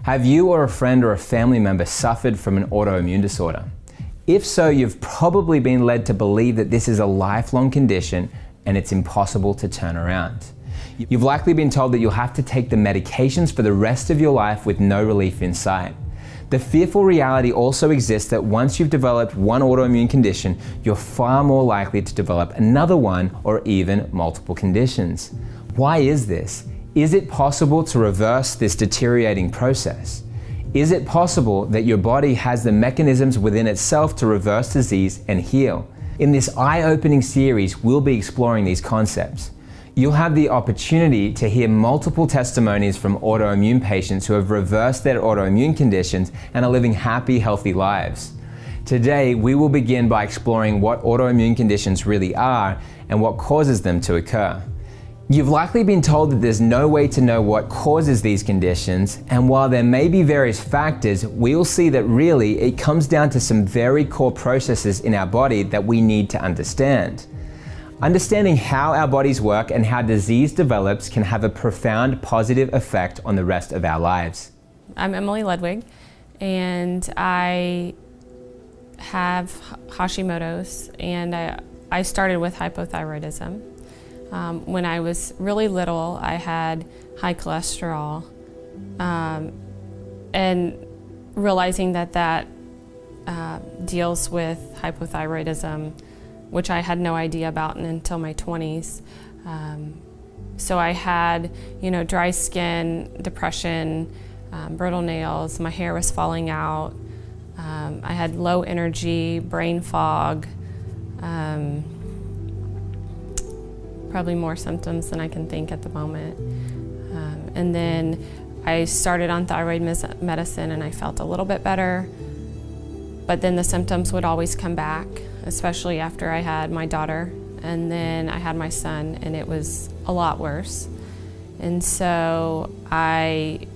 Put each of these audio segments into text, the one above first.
Have you or a friend or a family member suffered from an autoimmune disorder? If so, you've probably been led to believe that this is a lifelong condition and it's impossible to turn around. You've likely been told that you'll have to take the medications for the rest of your life with no relief in sight. The fearful reality also exists that once you've developed one autoimmune condition, you're far more likely to develop another one or even multiple conditions. Why is this? Is it possible to reverse this deteriorating process? Is it possible that your body has the mechanisms within itself to reverse disease and heal? In this eye-opening series, we'll be exploring these concepts. You'll have the opportunity to hear multiple testimonies from autoimmune patients who have reversed their autoimmune conditions and are living happy, healthy lives. Today, we will begin by exploring what autoimmune conditions really are and what causes them to occur. You've likely been told that there's no way to know what causes these conditions, and while there may be various factors, we'll see that really it comes down to some very core processes in our body that we need to understand. Understanding how our bodies work and how disease develops can have a profound positive effect on the rest of our lives. I'm Emily Ludwig, and I have Hashimoto's, and I started with hypothyroidism. When I was really little, I had high cholesterol, and realizing that deals with hypothyroidism, which I had no idea about until my 20s. So I had, dry skin, depression, brittle nails, my hair was falling out, I had low energy, brain fog, probably more symptoms than I can think at the moment. And then I started on thyroid medicine and I felt a little bit better, but then the symptoms would always come back, especially after I had my daughter, and then I had my son, and it was a lot worse. And so I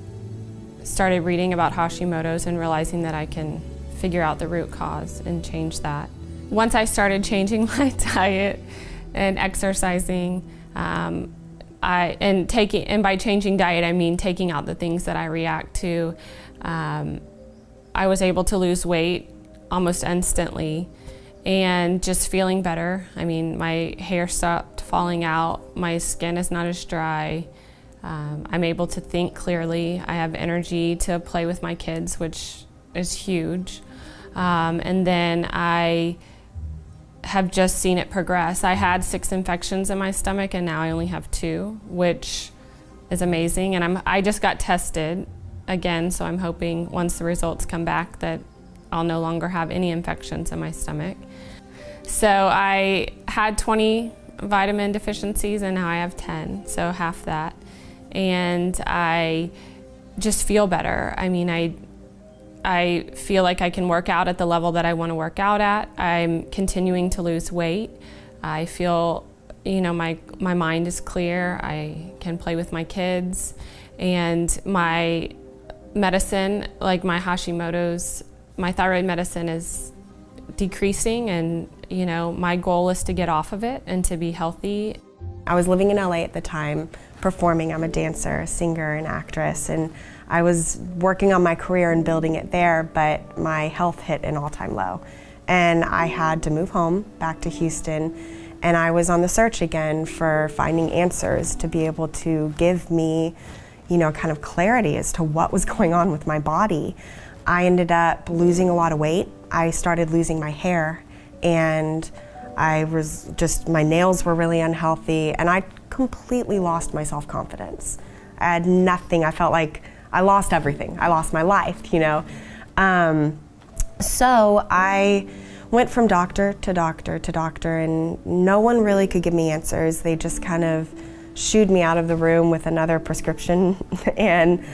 started reading about Hashimoto's and realizing that I can figure out the root cause and change that. Once I started changing my diet and exercising, and by changing diet, I mean taking out the things that I react to, I was able to lose weight almost instantly and just feeling better. I mean, my hair stopped falling out, my skin is not as dry, I'm able to think clearly, I have energy to play with my kids, which is huge. And then I have just seen it progress. I had 6 infections in my stomach and now I only have 2, which is amazing. And I just got tested again, so I'm hoping once the results come back that I'll no longer have any infections in my stomach. So I had 20 vitamin deficiencies and now I have 10, so half that. And I just feel better. I mean, I feel like I can work out at the level that I want to work out at. I'm continuing to lose weight. I feel, my mind is clear. I can play with my kids. And my medicine, like my Hashimoto's, my thyroid medicine is decreasing, and my goal is to get off of it and to be healthy. I was living in LA at the time, performing. I'm a dancer, singer, and actress, and I was working on my career and building it there, but my health hit an all-time low. And I had to move home back to Houston, and I was on the search again for finding answers to be able to give me, kind of clarity as to what was going on with my body. I ended up losing a lot of weight. I started losing my hair, and my nails were really unhealthy, and I completely lost my self-confidence. I had nothing. I felt like I lost everything. I lost my life, So I went from doctor to doctor to doctor, and no one really could give me answers. They just kind of shooed me out of the room with another prescription. And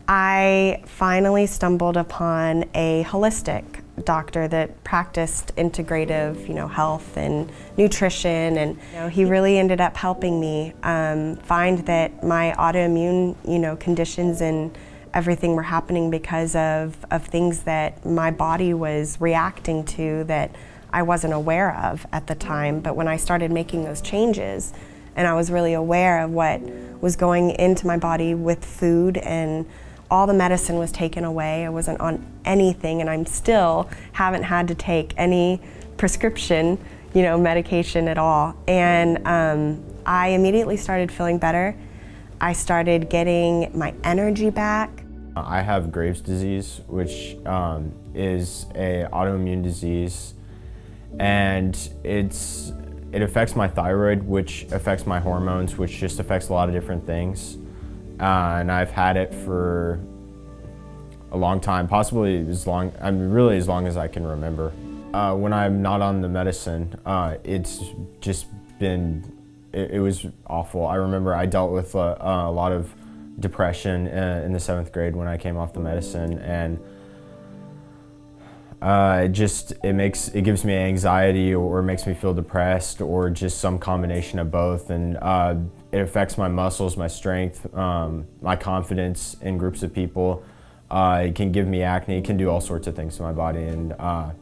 I finally stumbled upon a holistic doctor that practiced integrative, health and nutrition, and he really ended up helping me find that my autoimmune, conditions and everything were happening because of things that my body was reacting to that I wasn't aware of at the time. But when I started making those changes, and I was really aware of what was going into my body with food and all the medicine was taken away. I wasn't on anything, and I'm still haven't had to take any prescription, medication at all. And I immediately started feeling better. I started getting my energy back. I have Graves' disease, which is an autoimmune disease, and it affects my thyroid, which affects my hormones, which just affects a lot of different things. And I've had it for a long time, possibly really as long as I can remember. When I'm not on the medicine, it's just been, it was awful. I remember I dealt with a lot of depression in the 7th grade when I came off the medicine, and it gives me anxiety, or makes me feel depressed, or just some combination of both. And it affects my muscles, my strength, my confidence in groups of people. It can give me acne, it can do all sorts of things to my body, and I'm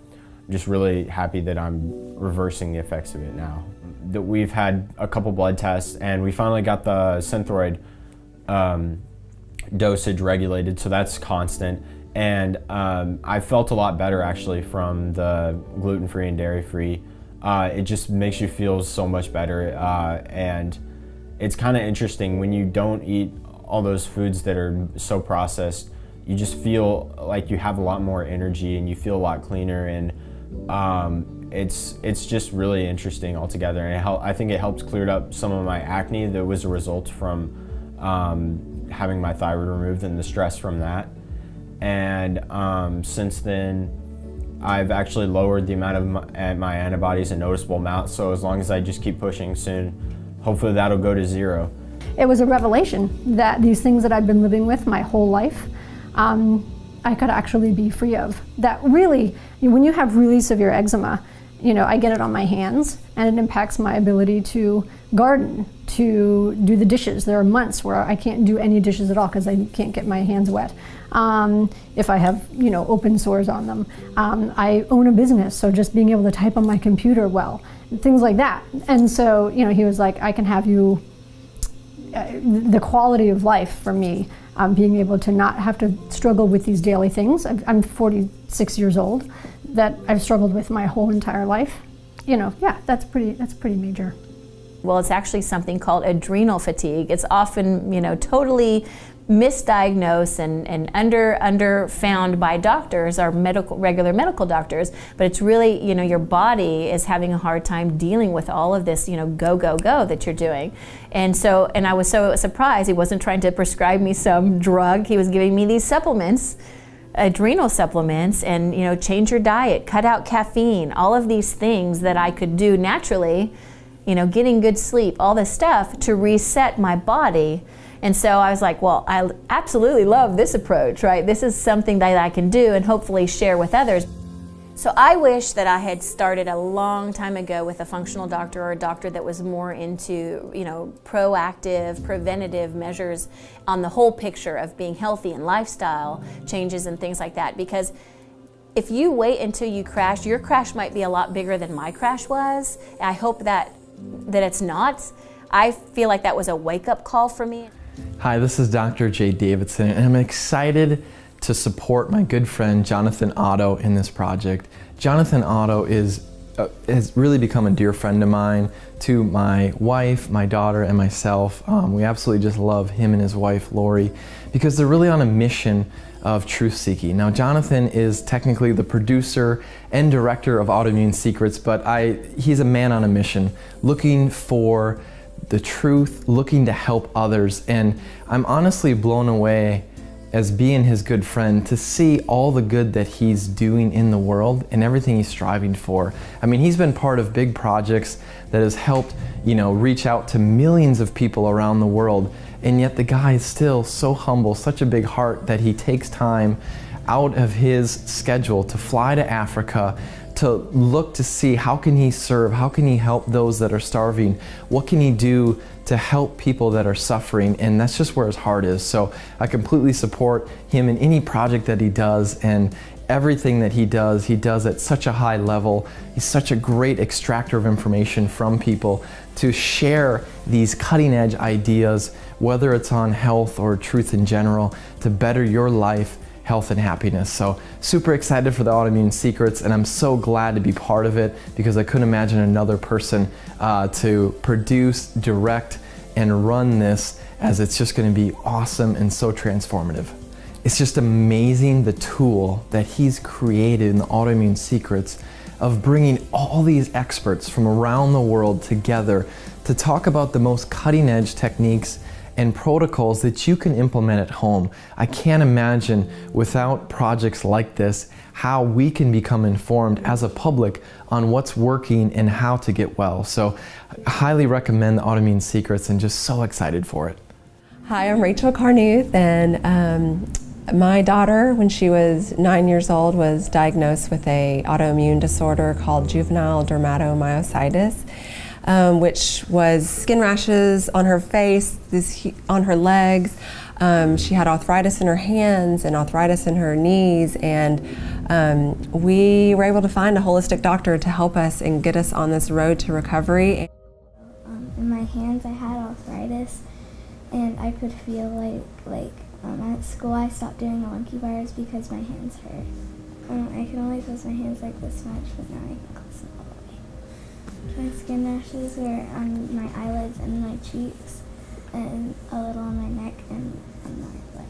just really happy that I'm reversing the effects of it now. That we've had a couple blood tests, and we finally got the Synthroid dosage regulated, so that's constant. And I felt a lot better actually from the gluten-free and dairy-free. It just makes you feel so much better, and it's kind of interesting when you don't eat all those foods that are so processed. You just feel like you have a lot more energy, and you feel a lot cleaner, and it's just really interesting altogether. And I think it helped clear up some of my acne that was a result from having my thyroid removed and the stress from that. And since then, I've actually lowered the amount of my antibodies a noticeable amount. So as long as I just keep pushing, soon, hopefully that'll go to 0. It was a revelation that these things that I've been living with my whole life, I could actually be free of. That really, when you have really severe eczema, I get it on my hands, and it impacts my ability to garden, to do the dishes. There are months where I can't do any dishes at all because I can't get my hands wet. If I have, open sores on them. I own a business, so just being able to type on my computer well, things like that. And so, he was like, I can have you, the quality of life for me, being able to not have to struggle with these daily things. I'm 46 years old, that I've struggled with my whole entire life. Yeah, that's pretty major. Well, it's actually something called adrenal fatigue. It's often, totally misdiagnosed and underfound by doctors, our regular medical doctors, but it's really, your body is having a hard time dealing with all of this, go that you're doing. And I was so surprised. He wasn't trying to prescribe me some drug. He was giving me these supplements, adrenal supplements, and change your diet, cut out caffeine, all of these things that I could do naturally, getting good sleep, all this stuff to reset my body. And so I was like, well, I absolutely love this approach, right? This is something that I can do and hopefully share with others. So I wish that I had started a long time ago with a functional doctor, or a doctor that was more into, proactive, preventative measures on the whole picture of being healthy and lifestyle changes and things like that. Because if you wait until you crash, your crash might be a lot bigger than my crash was. I hope that it's not. I feel like that was a wake-up call for me. Hi, this is Dr. Jay Davidson, and I'm excited to support my good friend Jonathan Otto in this project. Jonathan Otto has really become a dear friend of mine, to my wife, my daughter, and myself. We absolutely just love him and his wife, Lori, because they're really on a mission of truth-seeking. Now, Jonathan is technically the producer and director of Autoimmune Secrets, but he's a man on a mission, looking for the truth, looking to help others. And I'm honestly blown away as being his good friend to see all the good that he's doing in the world and everything he's striving for. I mean, he's been part of big projects that has helped, reach out to millions of people around the world. And yet the guy is still so humble, such a big heart, that he takes time out of his schedule to fly to Africa, to look to see how can he serve, how can he help those that are starving, what can he do to help people that are suffering, and that's just where his heart is. So I completely support him in any project that he does, and everything that he does at such a high level. He's such a great extractor of information from people to share these cutting edge ideas whether it's on health or truth in general, to better your life, health, and happiness. So super excited for the Autoimmune Secrets, and I'm so glad to be part of it because I couldn't imagine another person to produce, direct, and run this, as it's just going to be awesome and so transformative. It's just amazing the tool that he's created in the Autoimmune Secrets of bringing all these experts from around the world together to talk about the most cutting edge techniques and protocols that you can implement at home. I can't imagine without projects like this how we can become informed as a public on what's working and how to get well. So I highly recommend the Autoimmune Secrets and just so excited for it. Hi, I'm Rachel Carnuth, and my daughter, when she was 9 years old, was diagnosed with an autoimmune disorder called juvenile dermatomyositis, which was skin rashes on her face, on her legs. She had arthritis in her hands and arthritis in her knees, and we were able to find a holistic doctor to help us and get us on this road to recovery. In my hands I had arthritis, and I could feel like at school I stopped doing the monkey bars because my hands hurt. I could only close my hands like this much, but now I can close them all the way. My skin rashes were on my eyelids and my cheeks, and a little on my neck and on my leg.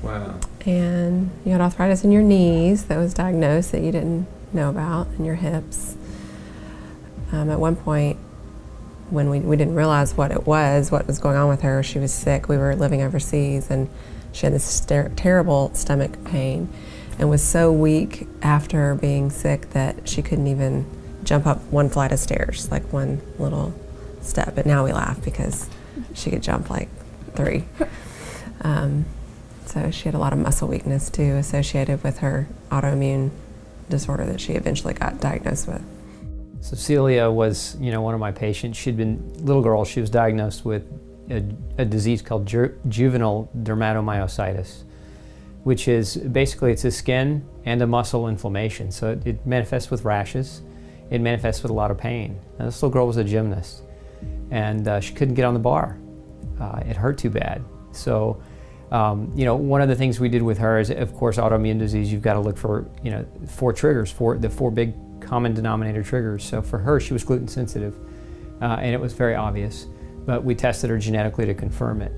Wow. And you had arthritis in your knees that was diagnosed that you didn't know about, and your hips. At one point, when we didn't realize what was going on with her, she was sick. We were living overseas, and she had this terrible stomach pain and was so weak after being sick that she couldn't even jump up one flight of stairs, like one little step. But now we laugh because she could jump like 3. So she had a lot of muscle weakness too, associated with her autoimmune disorder that she eventually got diagnosed with. So Celia was, one of my patients. She'd been, little girl, she was diagnosed with a disease called juvenile dermatomyositis, which is basically it's a skin and a muscle inflammation. So it manifests with rashes. It manifests with a lot of pain. Now, this little girl was a gymnast, and she couldn't get on the bar. It hurt too bad. So, one of the things we did with her is, of course, autoimmune disease. You've got to look for, 4 triggers, the 4 big common denominator triggers. So for her, she was gluten sensitive, and it was very obvious, but we tested her genetically to confirm it.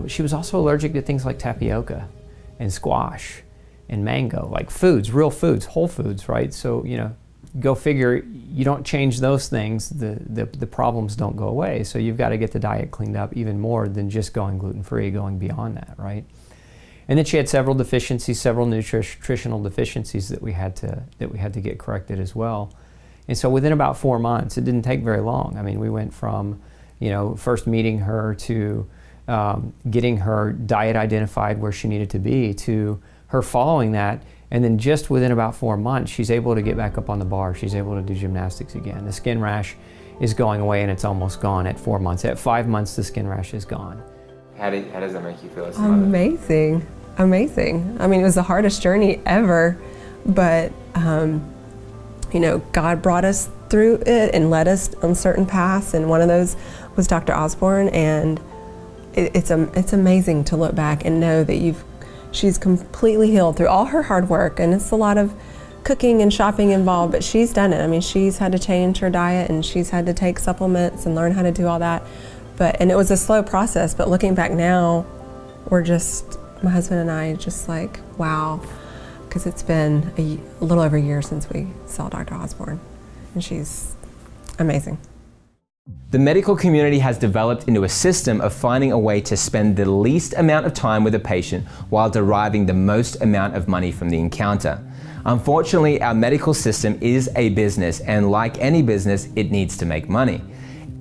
She was also allergic to things like tapioca and squash and mango, like foods, real foods, whole foods, right? So, go figure, you don't change those things, the problems don't go away. So you've got to get the diet cleaned up even more than just going gluten-free, going beyond that, right? And then she had several deficiencies, several nutritional deficiencies that we had to get corrected as well. And so within about 4 months, it didn't take very long. I mean, we went from, first meeting her to getting her diet identified where she needed to be, to her following that. And then just within about 4 months, she's able to get back up on the bar. She's able to do gymnastics again. The skin rash is going away, and it's almost gone at 4 months. At 5 months, the skin rash is gone. How does that make you feel as a mother? Amazing. I mean, it was the hardest journey ever, but God brought us through it and led us on certain paths, and one of those was Dr. Osborne, and it's amazing to look back and know that she's completely healed through all her hard work, and it's a lot of cooking and shopping involved, but she's done it. I mean, she's had to change her diet, and she's had to take supplements and learn how to do all that. And it was a slow process, but looking back now, my husband and I just like, wow, because it's been a little over a year since we saw Dr. Osborne, and she's amazing. The medical community has developed into a system of finding a way to spend the least amount of time with a patient while deriving the most amount of money from the encounter. Unfortunately, our medical system is a business, and like any business, it needs to make money.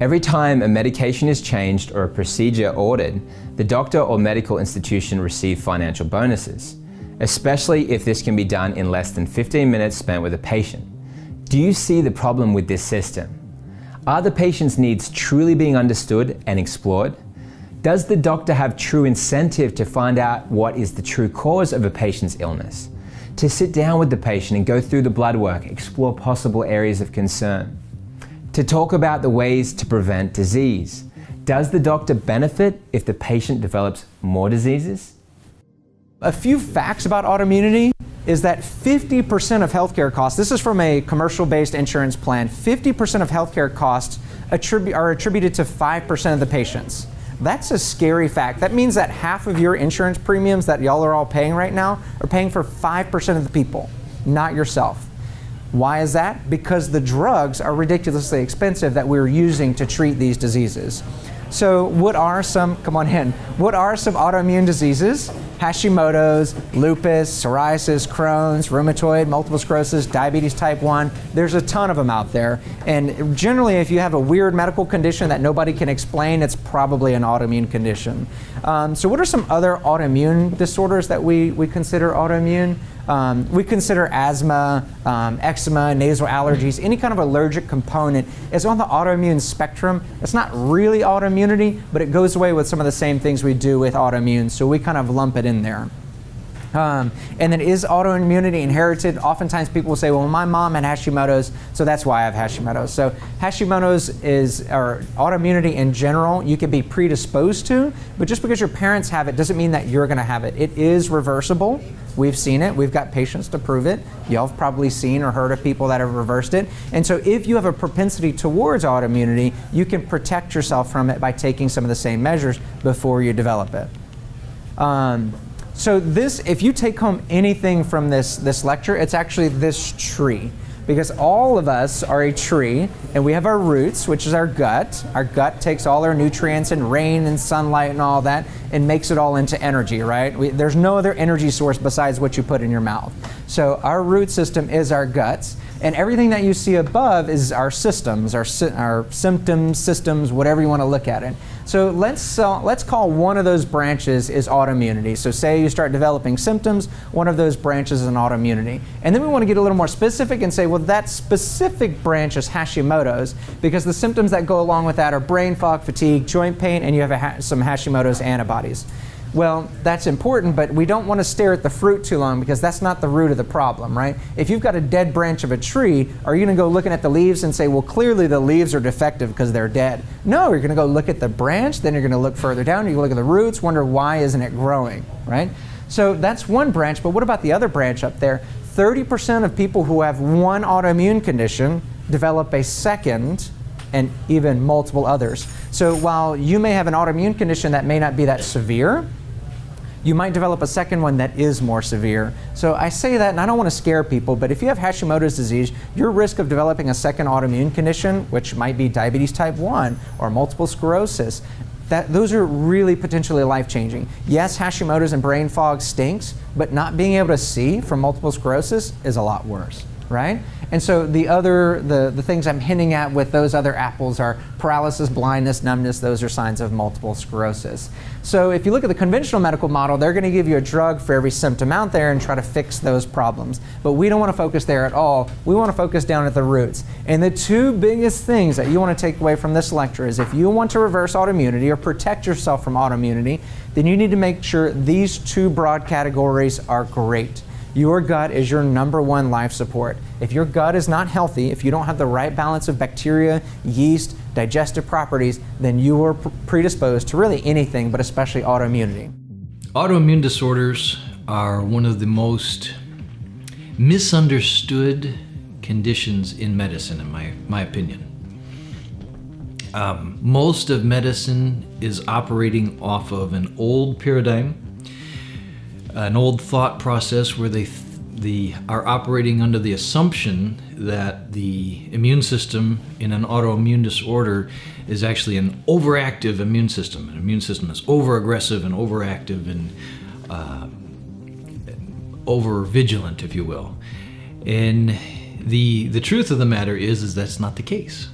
Every time a medication is changed or a procedure ordered, the doctor or medical institution receive financial bonuses, especially if this can be done in less than 15 minutes spent with a patient. Do you see the problem with this system? Are the patient's needs truly being understood and explored? Does the doctor have true incentive to find out what is the true cause of a patient's illness? To sit down with the patient and go through the blood work, explore possible areas of concern? to talk about the ways to prevent disease. Does the doctor benefit if the patient develops more diseases? A few facts about autoimmunity is that 50% of healthcare costs, this is from a commercial-based insurance plan, 50% of healthcare costs are attributed to 5% of the patients. That's a scary fact. That means that half of your insurance premiums that y'all are all paying right now are paying for 5% of the people, not yourself. Why is that? Because the drugs are ridiculously expensive that we're using to treat these diseases. So what are some autoimmune diseases? Hashimoto's, lupus, psoriasis, Crohn's, rheumatoid, multiple sclerosis, diabetes type 1. There's a ton of them out there. And generally, if you have a weird medical condition that nobody can explain, it's probably an autoimmune condition. So what are some other autoimmune disorders that we consider autoimmune? We consider asthma, eczema, nasal allergies, any kind of allergic component is on the autoimmune spectrum. It's not really autoimmunity, but it goes away with some of the same things we do with autoimmune, so we kind of lump it in there. And then is autoimmunity inherited? Oftentimes people will say, well, my mom had Hashimoto's, so that's why I have Hashimoto's. So Hashimoto's or autoimmunity in general, you can be predisposed to, but just because your parents have it doesn't mean that you're gonna have it. It is reversible. We've seen it. We've got patients to prove it. Y'all have probably seen or heard of people that have reversed it. And so if you have a propensity towards autoimmunity, you can protect yourself from it by taking some of the same measures before you develop it. So if you take home anything from this lecture, it's actually this tree. Because all of us are a tree, and we have our roots, which is our gut. Our gut takes all our nutrients and rain and sunlight and all that and makes it all into energy, right? There's no other energy source besides what you put in your mouth. So our root system is our guts, and everything that you see above is our systems, our symptoms, systems, whatever you want to look at it. So let's call one of those branches is autoimmunity. So say you start developing symptoms, one of those branches is an autoimmunity. And then we want to get a little more specific and say, well, that specific branch is Hashimoto's, because the symptoms that go along with that are brain fog, fatigue, joint pain, and you have some Hashimoto's antibodies. Well, that's important, but we don't want to stare at the fruit too long because that's not the root of the problem, right? If you've got a dead branch of a tree, are you going to go looking at the leaves and say, well, clearly the leaves are defective because they're dead? No, you're going to go look at the branch, then you're going to look further down, you look at the roots, wonder why isn't it growing, right? So that's one branch, but what about the other branch up there? 30% of people who have one autoimmune condition develop a second and even multiple others. So while you may have an autoimmune condition that may not be that severe, you might develop a second one that is more severe. So I say that, and I don't want to scare people, but if you have Hashimoto's disease, your risk of developing a second autoimmune condition, which might be diabetes type 1 or multiple sclerosis, those are really potentially life-changing. Yes, Hashimoto's and brain fog stinks, but not being able to see from multiple sclerosis is a lot worse, right? And so the things I'm hinting at with those other apples are paralysis, blindness, numbness. Those are signs of multiple sclerosis. So if you look at the conventional medical model, they're going to give you a drug for every symptom out there and try to fix those problems. But we don't want to focus there at all. We want to focus down at the roots. And the two biggest things that you want to take away from this lecture is if you want to reverse autoimmunity or protect yourself from autoimmunity, then you need to make sure these two broad categories are great. Your gut is your #1 life support. If your gut is not healthy, if you don't have the right balance of bacteria, yeast, digestive properties, then you are predisposed to really anything, but especially autoimmunity. Autoimmune disorders are one of the most misunderstood conditions in medicine, in my opinion. Most of medicine is operating off of an old paradigm, an old thought process where they are operating under the assumption that the immune system in an autoimmune disorder is actually an overactive immune system. An immune system is overaggressive and overactive and over-vigilant, if you will. And the truth of the matter is that's not the case.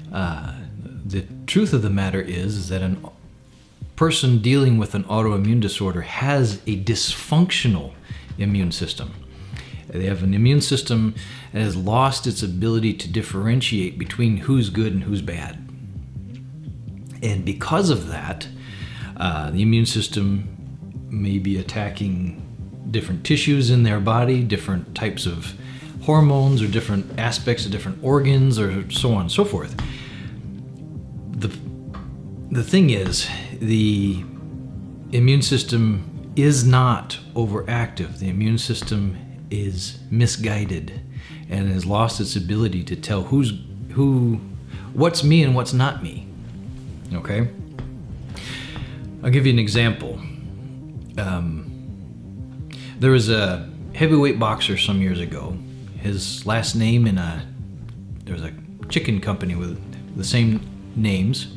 The truth of the matter is that an person dealing with an autoimmune disorder has a dysfunctional immune system. They have an immune system that has lost its ability to differentiate between who's good and who's bad. And because of that, the immune system may be attacking different tissues in their body, different types of hormones or different aspects of different organs or so on and so forth. The thing is, the immune system is not overactive. The immune system is misguided and has lost its ability to tell what's me and what's not me. Okay? I'll give you an example. There was a heavyweight boxer some years ago. His last name there was a chicken company with the same names.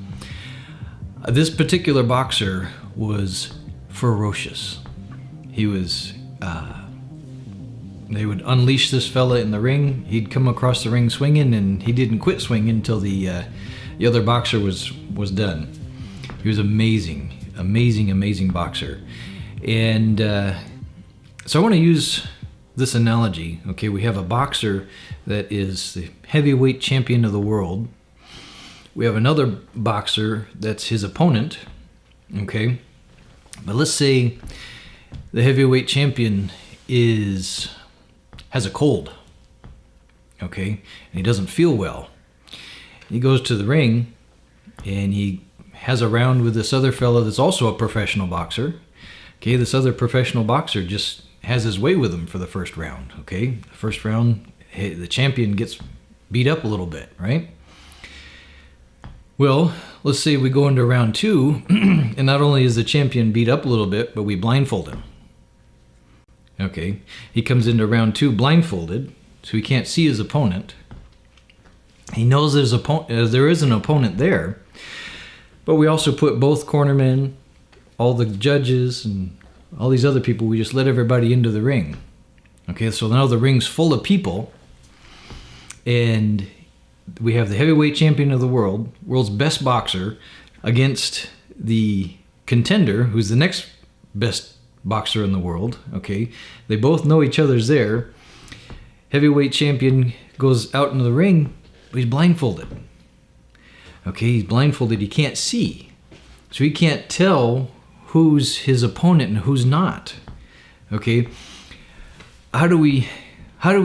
This particular boxer was ferocious. He was, they would unleash this fella in the ring. He'd come across the ring swinging, and he didn't quit swinging until the other boxer was done. He was amazing boxer. And so I want to use this analogy. Okay, we have a boxer that is the heavyweight champion of the world. We have another boxer that's his opponent. Okay, but let's say the heavyweight champion has a cold. Okay, and he doesn't feel well. He goes to the ring and he has a round with this other fella that's also a professional boxer. Okay, this other professional boxer just has his way with him for the first round. Okay, the first round, the champion gets beat up a little bit, right? Well, let's say we go into round 2, and not only is the champion beat up a little bit, but we blindfold him. Okay, he comes into round 2 blindfolded, so he can't see his opponent. He knows there is an opponent there, but we also put both cornermen, all the judges, and all these other people, we just let everybody into the ring. Okay, so now the ring's full of people, and we have the heavyweight champion of the world, world's best boxer, against the contender, who's the next best boxer in the world. Okay, they both know each other's there. Heavyweight champion goes out into the ring, but he's blindfolded. Okay, he's blindfolded, he can't see. So he can't tell who's his opponent and who's not. Okay, how do we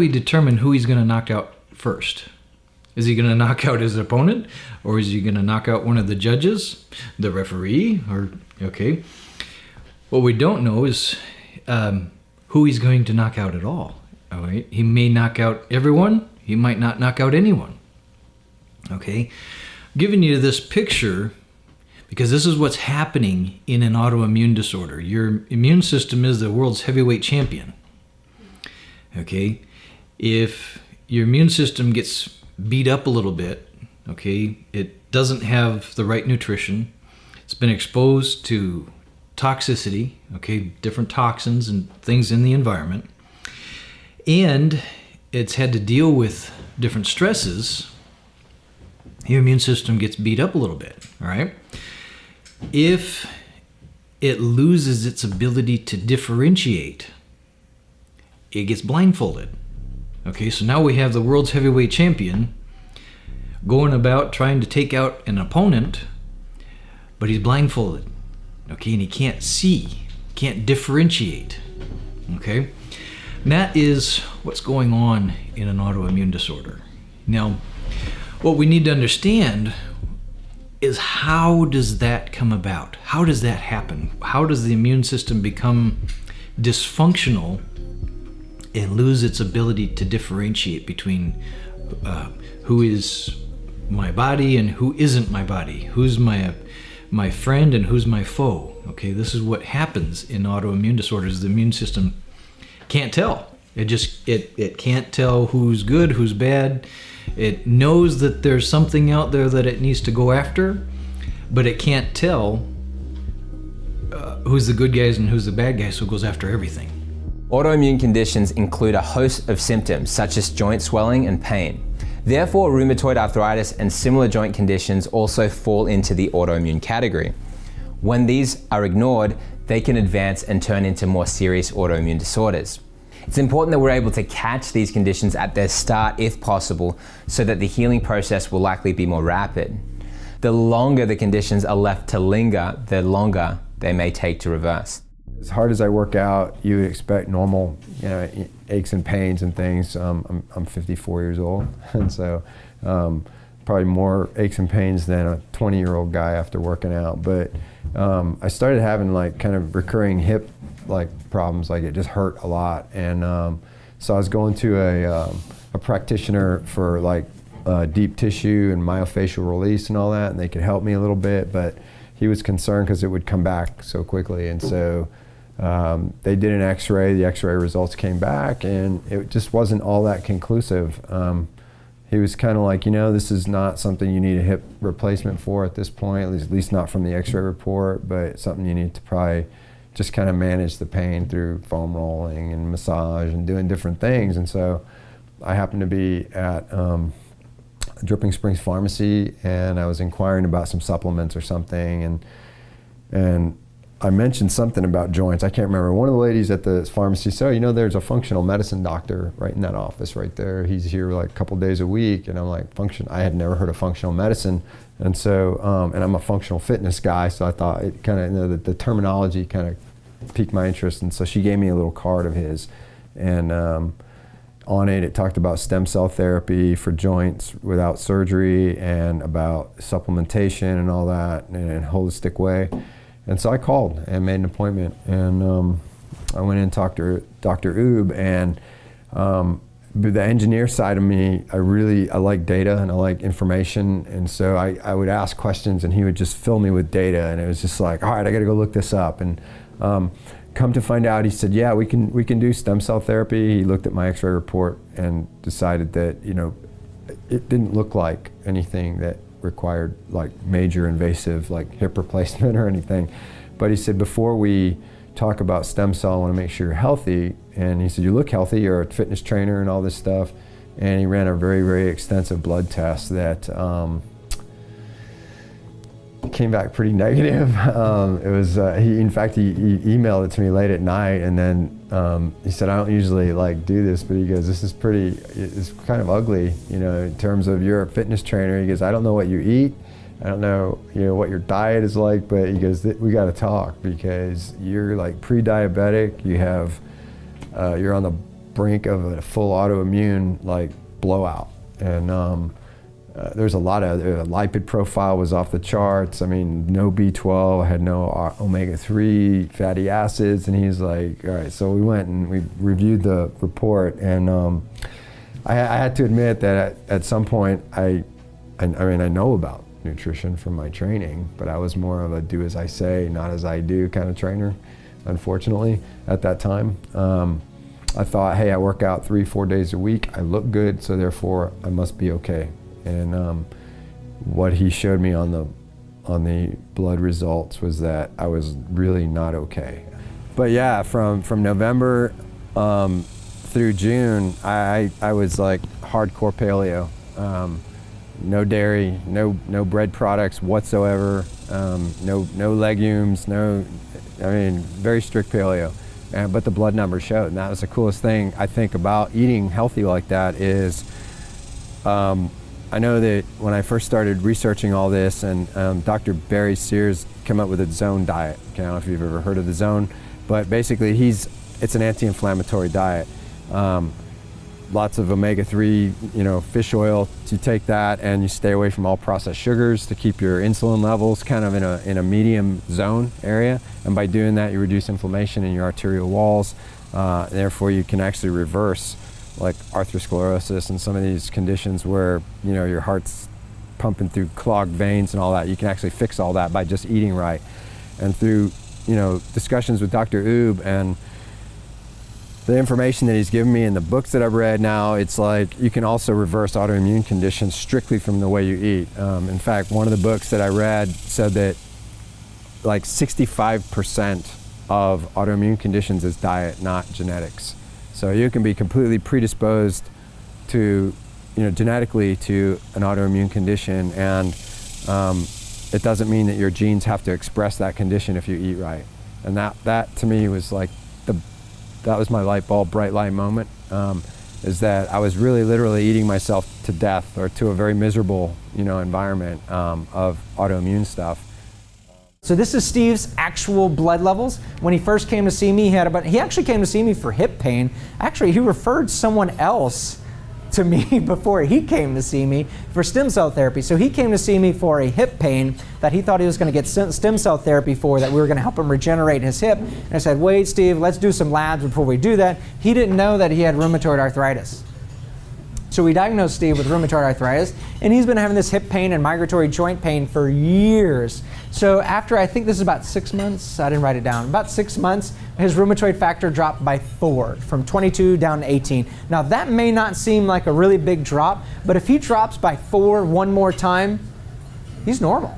determine who he's going to knock out first? Is he going to knock out his opponent, or is he going to knock out one of the judges, the referee, or okay? What we don't know is who he's going to knock out at all. All right, he may knock out everyone. He might not knock out anyone. Okay, I'm giving you this picture because this is what's happening in an autoimmune disorder. Your immune system is the world's heavyweight champion. Okay, if your immune system gets beat up a little bit, okay, it doesn't have the right nutrition, it's been exposed to toxicity, okay, different toxins and things in the environment, and it's had to deal with different stresses, your immune system gets beat up a little bit, all right? If it loses its ability to differentiate, it gets blindfolded. Okay, so now we have the world's heavyweight champion going about trying to take out an opponent, but he's blindfolded. Okay, and he can't see, can't differentiate. Okay, and that is what's going on in an autoimmune disorder. Now, what we need to understand is, how does that come about? How does that happen? How does the immune system become dysfunctional and lose its ability to differentiate between who is my body and who isn't my body, who's my friend and who's my foe? Okay, this is what happens in autoimmune disorders. The immune system can't tell. It can't tell who's good, who's bad. It knows that there's something out there that it needs to go after, but it can't tell who's the good guys and who's the bad guys, so it goes after everything. Autoimmune conditions include a host of symptoms such as joint swelling and pain. Therefore, rheumatoid arthritis and similar joint conditions also fall into the autoimmune category. When these are ignored, they can advance and turn into more serious autoimmune disorders. It's important that we're able to catch these conditions at their start if possible, so that the healing process will likely be more rapid. The longer the conditions are left to linger, the longer they may take to reverse. As hard as I work out, you would expect normal, aches and pains and things. I'm 54 years old, and so probably more aches and pains than a 20-year-old guy after working out. But I started having like kind of recurring hip problems, like it just hurt a lot, and so I was going to a practitioner for deep tissue and myofascial release and all that, and they could help me a little bit, but he was concerned because it would come back so quickly, and so they did an x-ray. The x-ray results came back, and it just wasn't all that conclusive. He was kind of like, this is not something you need a hip replacement for at this point, at least not from the x-ray report, but it's something you need to probably just kind of manage the pain through foam rolling and massage and doing different things. And so I happened to be at Dripping Springs Pharmacy, and I was inquiring about some supplements or something, and I mentioned something about joints. I can't remember. One of the ladies at the pharmacy said, there's a functional medicine doctor right in that office right there. He's here like a couple days a week. And I'm like, I had never heard of functional medicine. And so, and I'm a functional fitness guy, so I thought it kind of, the terminology kind of piqued my interest. And so she gave me a little card of his. And on it talked about stem cell therapy for joints without surgery, and about supplementation and all that in a holistic way. And so I called and made an appointment, and I went in and talked to Dr. Oob, and the engineer side of me, I like data and I like information, and so I would ask questions and he would just fill me with data, and it was just like, all right, I gotta go look this up. And come to find out, he said, yeah, we can do stem cell therapy. He looked at my x-ray report and decided that, it didn't look like anything that required major invasive hip replacement or anything. But he said, before we talk about stem cell, I want to make sure you're healthy. And he said, you look healthy, you're a fitness trainer and all this stuff. And he ran a very, very extensive blood test that came back pretty negative. It was, he emailed it to me late at night, and then he said, I don't usually do this, but he goes, this is it's kind of ugly, in terms of you're a fitness trainer. He goes, I don't know what you eat. I don't know, what your diet is like, but he goes, we got to talk, because you're pre-diabetic. You have, you're on the brink of a full autoimmune blowout. And there's a lot of, lipid profile was off the charts. I mean, no B12, I had no omega-3 fatty acids, and he's like, all right, so we went and we reviewed the report, and I had to admit that at some point, I know about nutrition from my training, but I was more of a do as I say, not as I do kind of trainer, unfortunately, at that time. I thought, hey, I work out 3-4 days a week, I look good, so therefore I must be okay. And what he showed me on the blood results was that I was really not okay. But yeah, from November through June, I was hardcore paleo. No dairy, no bread products whatsoever, no legumes, very strict paleo. But the blood numbers showed, and that was the coolest thing I think about eating healthy like that is, I know that when I first started researching all this, and Dr. Barry Sears came up with a zone diet. I don't know if you've ever heard of the zone, but basically it's an anti-inflammatory diet. Lots of omega-3, fish oil. You take that and you stay away from all processed sugars to keep your insulin levels kind of in a medium zone area. And by doing that, you reduce inflammation in your arterial walls. Therefore, you can actually reverse atherosclerosis and some of these conditions where your heart's pumping through clogged veins and all that. You can actually fix all that by just eating right. And through discussions with Dr. Oob and the information that he's given me and the books that I've read now, it's you can also reverse autoimmune conditions strictly from the way you eat. In fact, one of the books that I read said that 65% of autoimmune conditions is diet, not genetics. So you can be completely predisposed to, genetically to an autoimmune condition, and it doesn't mean that your genes have to express that condition if you eat right. And that to me was that was my bright light moment, is that I was really literally eating myself to death or to a very miserable, environment of autoimmune stuff. So this is Steve's actual blood levels. When he first came to see me, he actually came to see me for hip pain. Actually, he referred someone else to me before he came to see me for stem cell therapy. So he came to see me for a hip pain that he thought he was going to get stem cell therapy for, that we were going to help him regenerate his hip. And I said, wait, Steve, let's do some labs before we do that. He didn't know that he had rheumatoid arthritis. So we diagnosed Steve with rheumatoid arthritis, and he's been having this hip pain and migratory joint pain for years. So after, I think this is about 6 months, I didn't write it down, about 6 months, his rheumatoid factor dropped by 4, from 22 down to 18. Now that may not seem like a really big drop, but if he drops by 4 one more time, he's normal.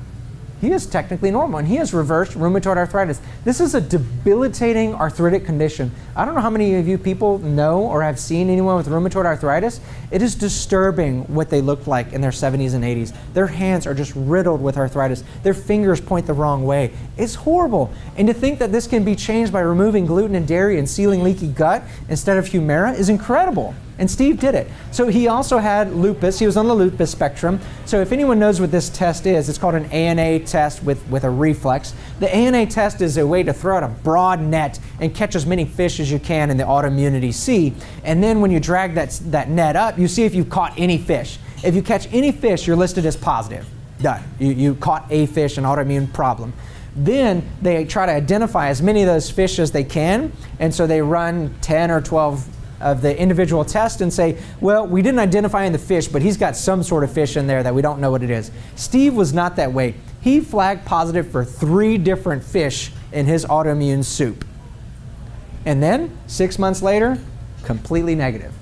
He is technically normal, and he has reversed rheumatoid arthritis. This is a debilitating arthritic condition. I don't know how many of you people know or have seen anyone with rheumatoid arthritis. It is disturbing what they look like in their 70s and 80s. Their hands are just riddled with arthritis. Their fingers point the wrong way. It's horrible. And to think that this can be changed by removing gluten and dairy and sealing leaky gut instead of Humira is incredible. And Steve did it. So he also had lupus. He was on the lupus spectrum. So if anyone knows what this test is, it's called an ANA test with a reflex. The ANA test is a way to throw out a broad net and catch as many fish as you can in the autoimmunity sea. And then when you drag that net up, you see if you've caught any fish. If you catch any fish, you're listed as positive. Done. You caught a fish, an autoimmune problem. Then they try to identify as many of those fish as they can. And so they run 10 or 12 of the individual test and say, well, we didn't identify in the fish, but he's got some sort of fish in there that we don't know what it is. Steve was not that way. He flagged positive for 3 different fish in his autoimmune soup. And then 6 months later, completely negative.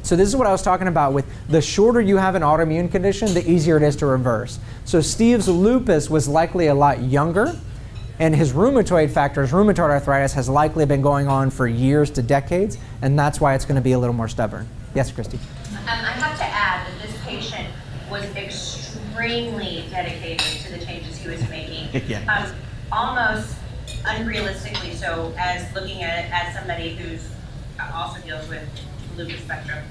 So this is what I was talking about with the shorter you have an autoimmune condition, the easier it is to reverse. So Steve's lupus was likely a lot younger, and his rheumatoid factors, rheumatoid arthritis, has likely been going on for years to decades, and that's why it's going to be a little more stubborn. Yes, Christy? I have to add that this patient was extremely dedicated to the changes he was making. Yeah. Almost unrealistically so, as looking at it as somebody who's also deals with lupus spectrum.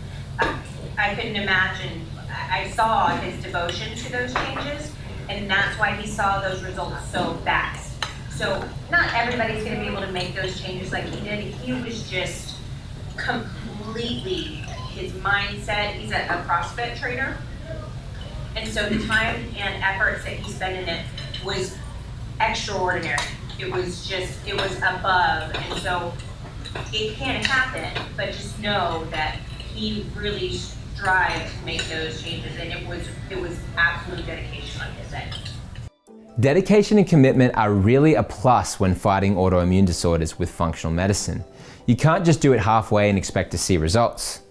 I couldn't imagine, I saw his devotion to those changes, and that's why he saw those results so fast. So not everybody's going to be able to make those changes like he did. He was just completely, his mindset, he's a CrossFit trainer. And so the time and efforts that he spent in it was extraordinary. It was above. And so it can happen, but just know that he really strived to make those changes, and it was absolute dedication on his end. Dedication and commitment are really a plus when fighting autoimmune disorders with functional medicine. You can't just do it halfway and expect to see results.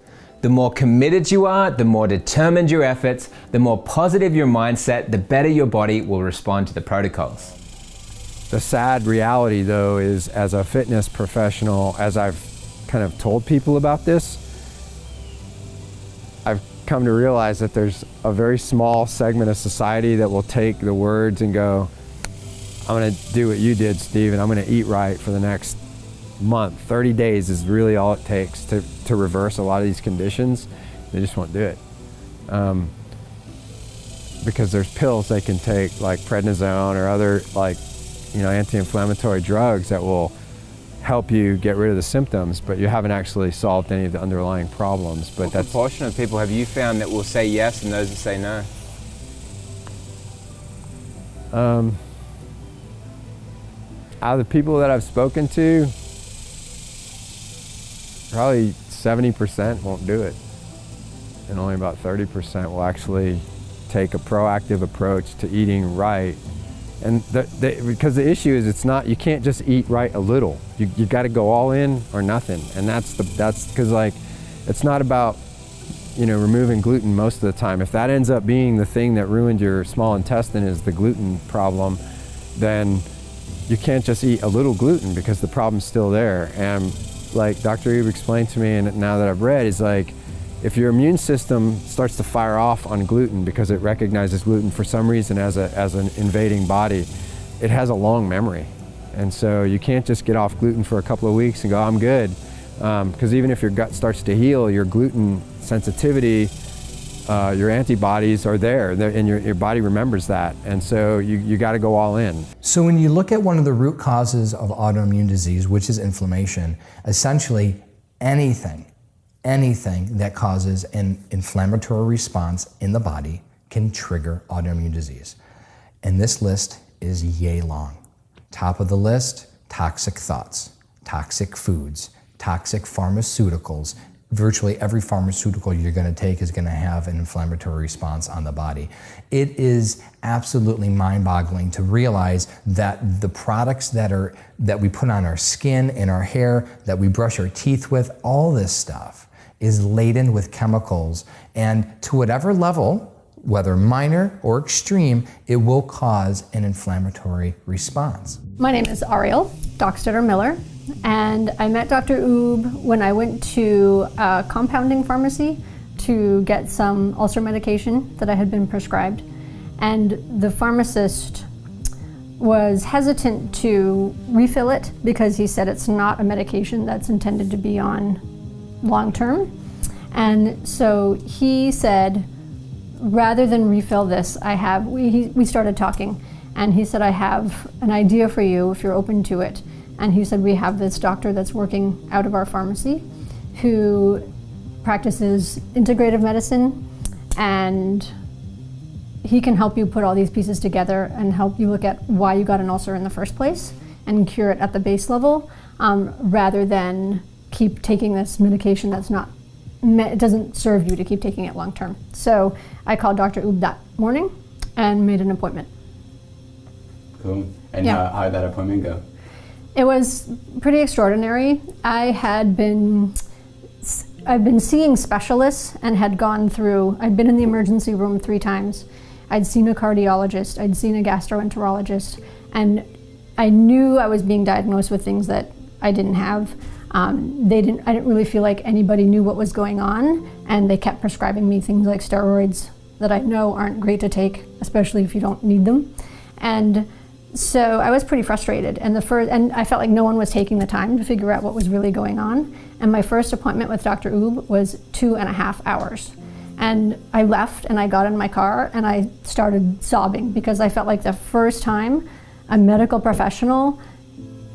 The more committed you are, the more determined your efforts, the more positive your mindset, the better your body will respond to the protocols. The sad reality, though, is as a fitness professional, as I've kind of told people about this, I've come to realize that there's a very small segment of society that will take the words and go, I'm going to do what you did, Steve, and I'm going to eat right for the next month. 30 days is really all it takes to reverse a lot of these conditions. They just won't do it. Because there's pills they can take, like prednisone or other anti-inflammatory drugs that will help you get rid of the symptoms, but you haven't actually solved any of the underlying problems. But what proportion of people have you found that will say yes and those that say no? Out of the people that I've spoken to, probably 70% won't do it, and only about 30% will actually take a proactive approach to eating right. And because the issue is, you can't just eat right a little. You got to go all in or nothing. And that's because it's not about removing gluten most of the time. If that ends up being the thing that ruined your small intestine is the gluten problem, then you can't just eat a little gluten because the problem's still there. And like Dr. Ebe explained to me, and now that I've read, is like, if your immune system starts to fire off on gluten because it recognizes gluten for some reason as an invading body, it has a long memory. And so you can't just get off gluten for a couple of weeks and go, I'm good. Because even if your gut starts to heal, your gluten sensitivity your antibodies are there, and your body remembers that. And so you got to go all in. So when you look at one of the root causes of autoimmune disease, which is inflammation, essentially anything that causes an inflammatory response in the body can trigger autoimmune disease. And this list is yay long. Top of the list, toxic thoughts, toxic foods, toxic pharmaceuticals. Virtually every pharmaceutical you're going to take is going to have an inflammatory response on the body. It is absolutely mind-boggling to realize that the products that we put on our skin and our hair, that we brush our teeth with, all this stuff is laden with chemicals, and to whatever level, whether minor or extreme, it will cause an inflammatory response. My name is Ariel Dockstetter Miller, and I met Dr. Oob when I went to a compounding pharmacy to get some ulcer medication that I had been prescribed. And the pharmacist was hesitant to refill it because he said it's not a medication that's intended to be on long term. And so he said, rather than refill this, we started talking, and he said, I have an idea for you if you're open to it. And he said, we have this doctor that's working out of our pharmacy who practices integrative medicine, and he can help you put all these pieces together and help you look at why you got an ulcer in the first place and cure it at the base level, rather than keep taking this medication that's not, it doesn't serve you to keep taking it long term. So I called Dr. Oob that morning and made an appointment. Cool. And Yeah. how did that appointment go? It was pretty extraordinary. I've been seeing specialists and had gone through, I'd been in the emergency room 3 times. I'd seen a cardiologist, I'd seen a gastroenterologist, and I knew I was being diagnosed with things that I didn't have. I didn't really feel like anybody knew what was going on, and they kept prescribing me things like steroids that I know aren't great to take, especially if you don't need them. And so I was pretty frustrated, and I felt like no one was taking the time to figure out what was really going on. And my first appointment with Dr. Oob was 2.5 hours. And I left and I got in my car and I started sobbing because I felt like the first time a medical professional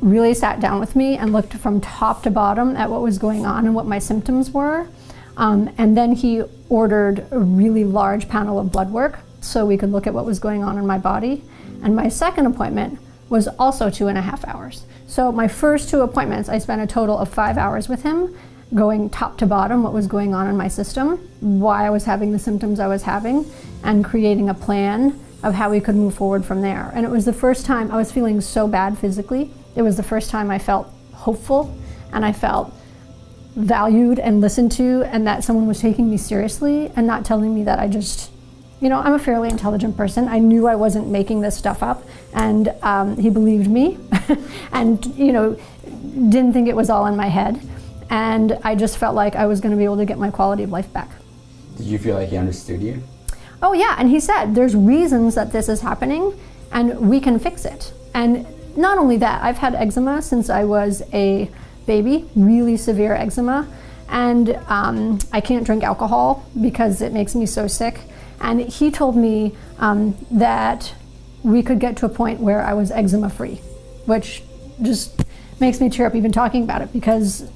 really sat down with me and looked from top to bottom at what was going on and what my symptoms were. And then he ordered a really large panel of blood work so we could look at what was going on in my body. And my second appointment was also 2.5 hours. So my first 2 appointments, I spent a total of 5 hours with him, going top to bottom what was going on in my system, why I was having the symptoms I was having, and creating a plan of how we could move forward from there. And it was the first time I was feeling so bad physically. It was the first time I felt hopeful and I felt valued and listened to, and that someone was taking me seriously and not telling me that I just, I'm a fairly intelligent person. I knew I wasn't making this stuff up, and he believed me and, didn't think it was all in my head. And I just felt like I was going to be able to get my quality of life back. Did you feel like he understood you? Oh yeah, and he said, there's reasons that this is happening and we can fix it. And not only that, I've had eczema since I was a baby, really severe eczema. And I can't drink alcohol because it makes me so sick. And he told me that we could get to a point where I was eczema free, which just makes me tear up even talking about it because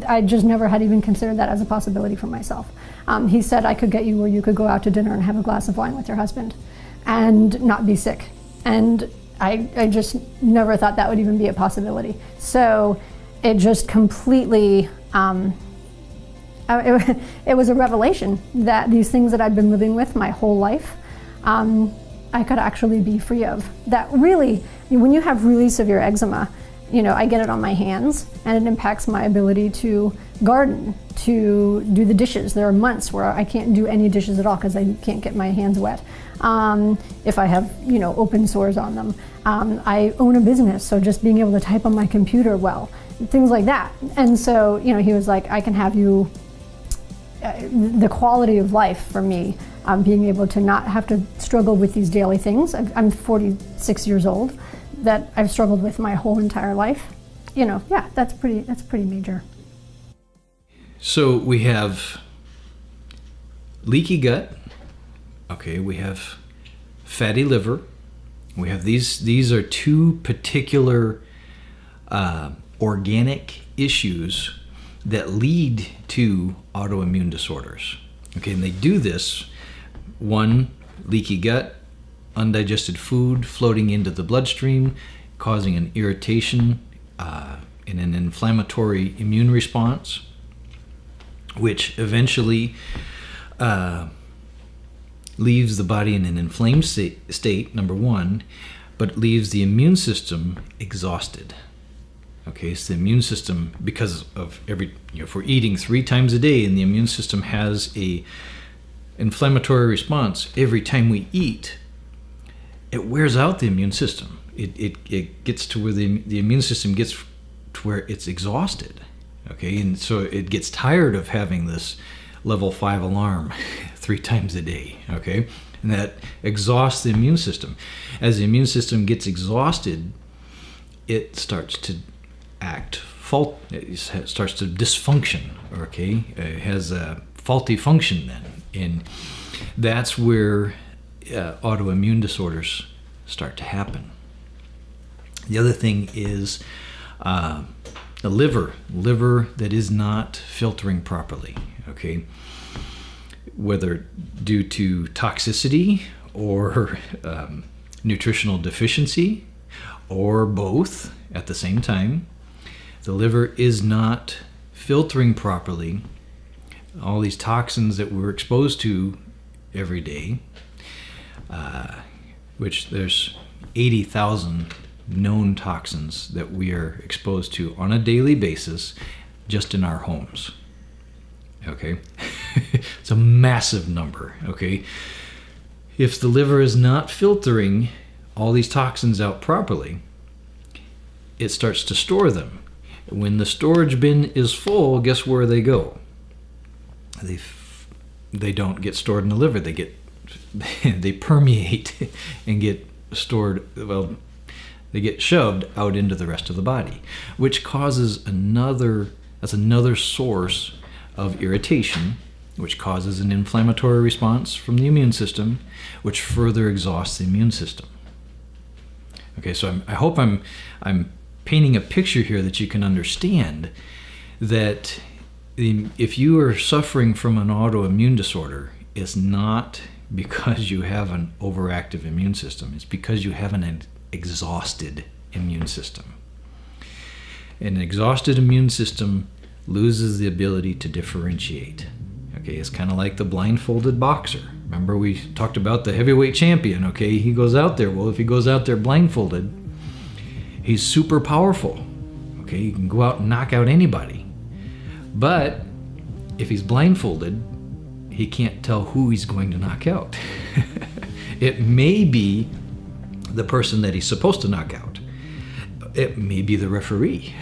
I just never had even considered that as a possibility for myself. He said I could get you where you could go out to dinner and have a glass of wine with your husband and not be sick. And I just never thought that would even be a possibility. So it just completely, it was a revelation that these things that I've been living with my whole life, I could actually be free of. That really, when you have really severe eczema, I get it on my hands and it impacts my ability to garden, to do the dishes. There are months where I can't do any dishes at all because I can't get my hands wet. If I have, open sores on them. I own a business, so just being able to type on my computer well, things like that. And so, he was like, I can have you, the quality of life for me, being able to not have to struggle with these daily things. I'm 46 years old. That I've struggled with my whole entire life. That's pretty major. So we have leaky gut. Okay, we have fatty liver. We have these are two particular organic issues that lead to autoimmune disorders. Okay, and they do this, one, leaky gut, undigested food floating into the bloodstream, causing an irritation and an inflammatory immune response, which eventually leaves the body in an inflamed state, number one, but leaves the immune system exhausted. Okay, so the immune system, because of if we're eating 3 times a day and the immune system has a inflammatory response every time we eat, it wears out the immune system. It gets to where the immune system gets to where it's exhausted. Okay, and so it gets tired of having this level 5 alarm 3 times a day. Okay, and that exhausts the immune system. As the immune system gets exhausted, it starts to it starts to dysfunction. Okay, it has a faulty function then, and that's where autoimmune disorders start to happen. The other thing is the liver that is not filtering properly. Okay, whether due to toxicity or nutritional deficiency or both at the same time. The liver is not filtering properly all these toxins that we're exposed to every day, which there's 80,000 known toxins that we are exposed to on a daily basis just in our homes. Okay, it's a massive number. Okay, if the liver is not filtering all these toxins out properly, it starts to store them. When the storage bin is full, guess where they go? They don't get stored in the liver. They permeate and get stored. Well, they get shoved out into the rest of the body, which causes another source of irritation, which causes an inflammatory response from the immune system, which further exhausts the immune system. Okay, so I hope I'm painting a picture here that you can understand that if you are suffering from an autoimmune disorder, it's not because you have an overactive immune system. It's because you have an exhausted immune system. An exhausted immune system loses the ability to differentiate. Okay, it's kind of like the blindfolded boxer. Remember we talked about the heavyweight champion, okay? He goes out there. Well, if he goes out there blindfolded, he's super powerful. Okay, he can go out and knock out anybody. But if he's blindfolded, he can't tell who he's going to knock out. It may be the person that he's supposed to knock out. It may be the referee.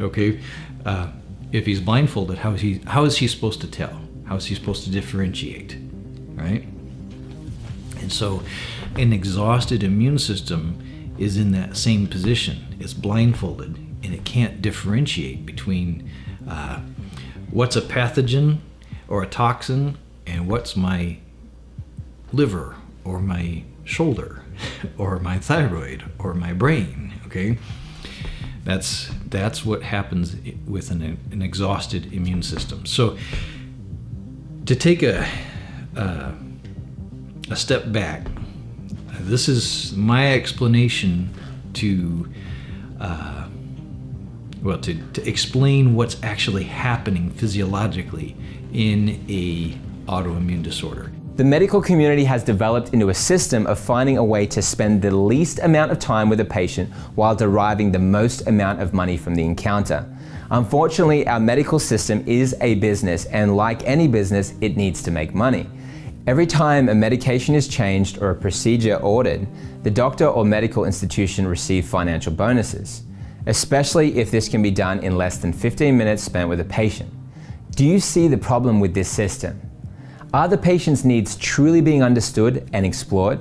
Okay, if he's blindfolded, how is he supposed to tell? How is he supposed to differentiate? Right? And so an exhausted immune system is in that same position. It's blindfolded and it can't differentiate between what's a pathogen or a toxin and what's my liver or my shoulder or my thyroid or my brain. Okay, that's what happens with an exhausted immune system. So to take a step back, this is my explanation to explain what's actually happening physiologically in a autoimmune disorder. The medical community has developed into a system of finding a way to spend the least amount of time with a patient while deriving the most amount of money from the encounter. Unfortunately, our medical system is a business, and like any business, it needs to make money. Every time a medication is changed or a procedure ordered, the doctor or medical institution receive financial bonuses, especially if this can be done in less than 15 minutes spent with a patient. Do you see the problem with this system? Are the patient's needs truly being understood and explored?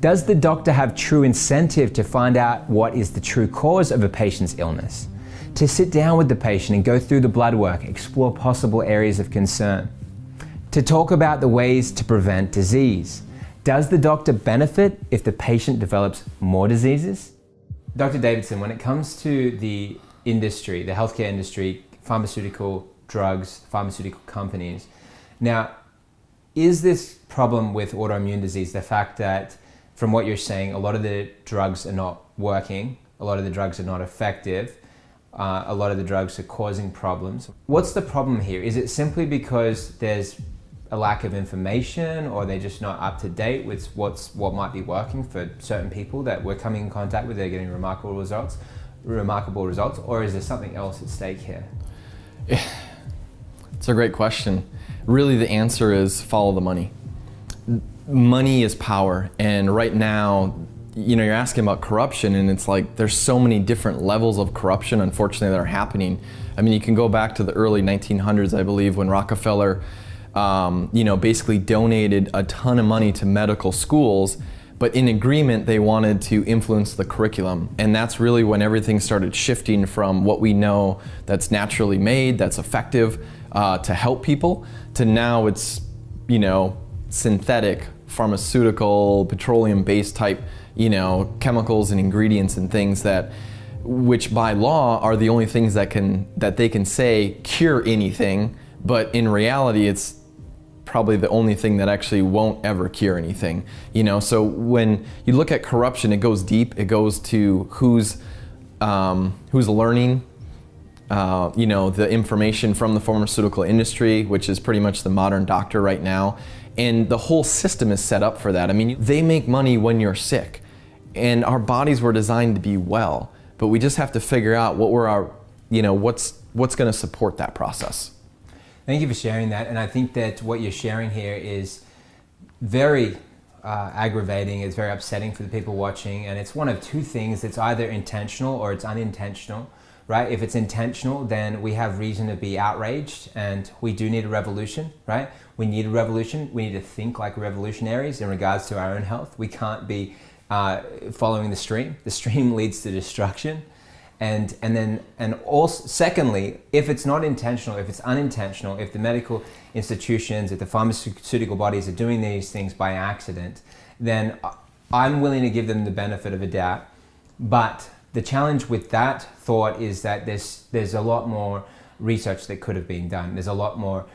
Does the doctor have true incentive to find out what is the true cause of a patient's illness? To sit down with the patient and go through the blood work, explore possible areas of concern? to talk about the ways to prevent disease. Does the doctor benefit if the patient develops more diseases? Dr. Davidson, when it comes to the industry, the healthcare industry, pharmaceutical drugs, pharmaceutical companies, now, is this problem with autoimmune disease the fact that, from what you're saying, a lot of the drugs are not working, a lot of the drugs are not effective, a lot of the drugs are causing problems? What's the problem here? Is it simply because there's a lack of information, or they're just not up to date with what might be working for certain people that we're coming in contact with, they're getting remarkable results, or is there something else at stake here? It's a great question. Really, the answer is follow the money. Money is power, and right now, you're asking about corruption, and it's like there's so many different levels of corruption, unfortunately, that are happening. I mean, you can go back to the early 1900s, I believe, when Rockefeller basically donated a ton of money to medical schools, but in agreement they wanted to influence the curriculum. And that's really when everything started shifting from what we know that's naturally made, that's effective to help people, to now it's, synthetic, pharmaceutical, petroleum-based type, chemicals and ingredients and things which by law are the only things that they can say cure anything, but in reality it's probably the only thing that actually won't ever cure anything. So when you look at corruption, it goes deep. It goes to who's learning the information from the pharmaceutical industry, which is pretty much the modern doctor right now. And the whole system is set up for that. I mean, they make money when you're sick, and our bodies were designed to be well, but we just have to figure out what's going to support that process. Thank you for sharing that, and I think that what you're sharing here is very aggravating, it's very upsetting for the people watching, and it's one of two things. It's either intentional or it's unintentional, right? If it's intentional, then we have reason to be outraged, and we do need a revolution, right? We need a revolution. We need to think like revolutionaries in regards to our own health. We can't be following the stream. The stream leads to destruction. And also, secondly, if it's not intentional, if it's unintentional, if the medical institutions, if the pharmaceutical bodies are doing these things by accident, then I'm willing to give them the benefit of a doubt. But the challenge with that thought is that there's a lot more research that could have been done. There's a lot more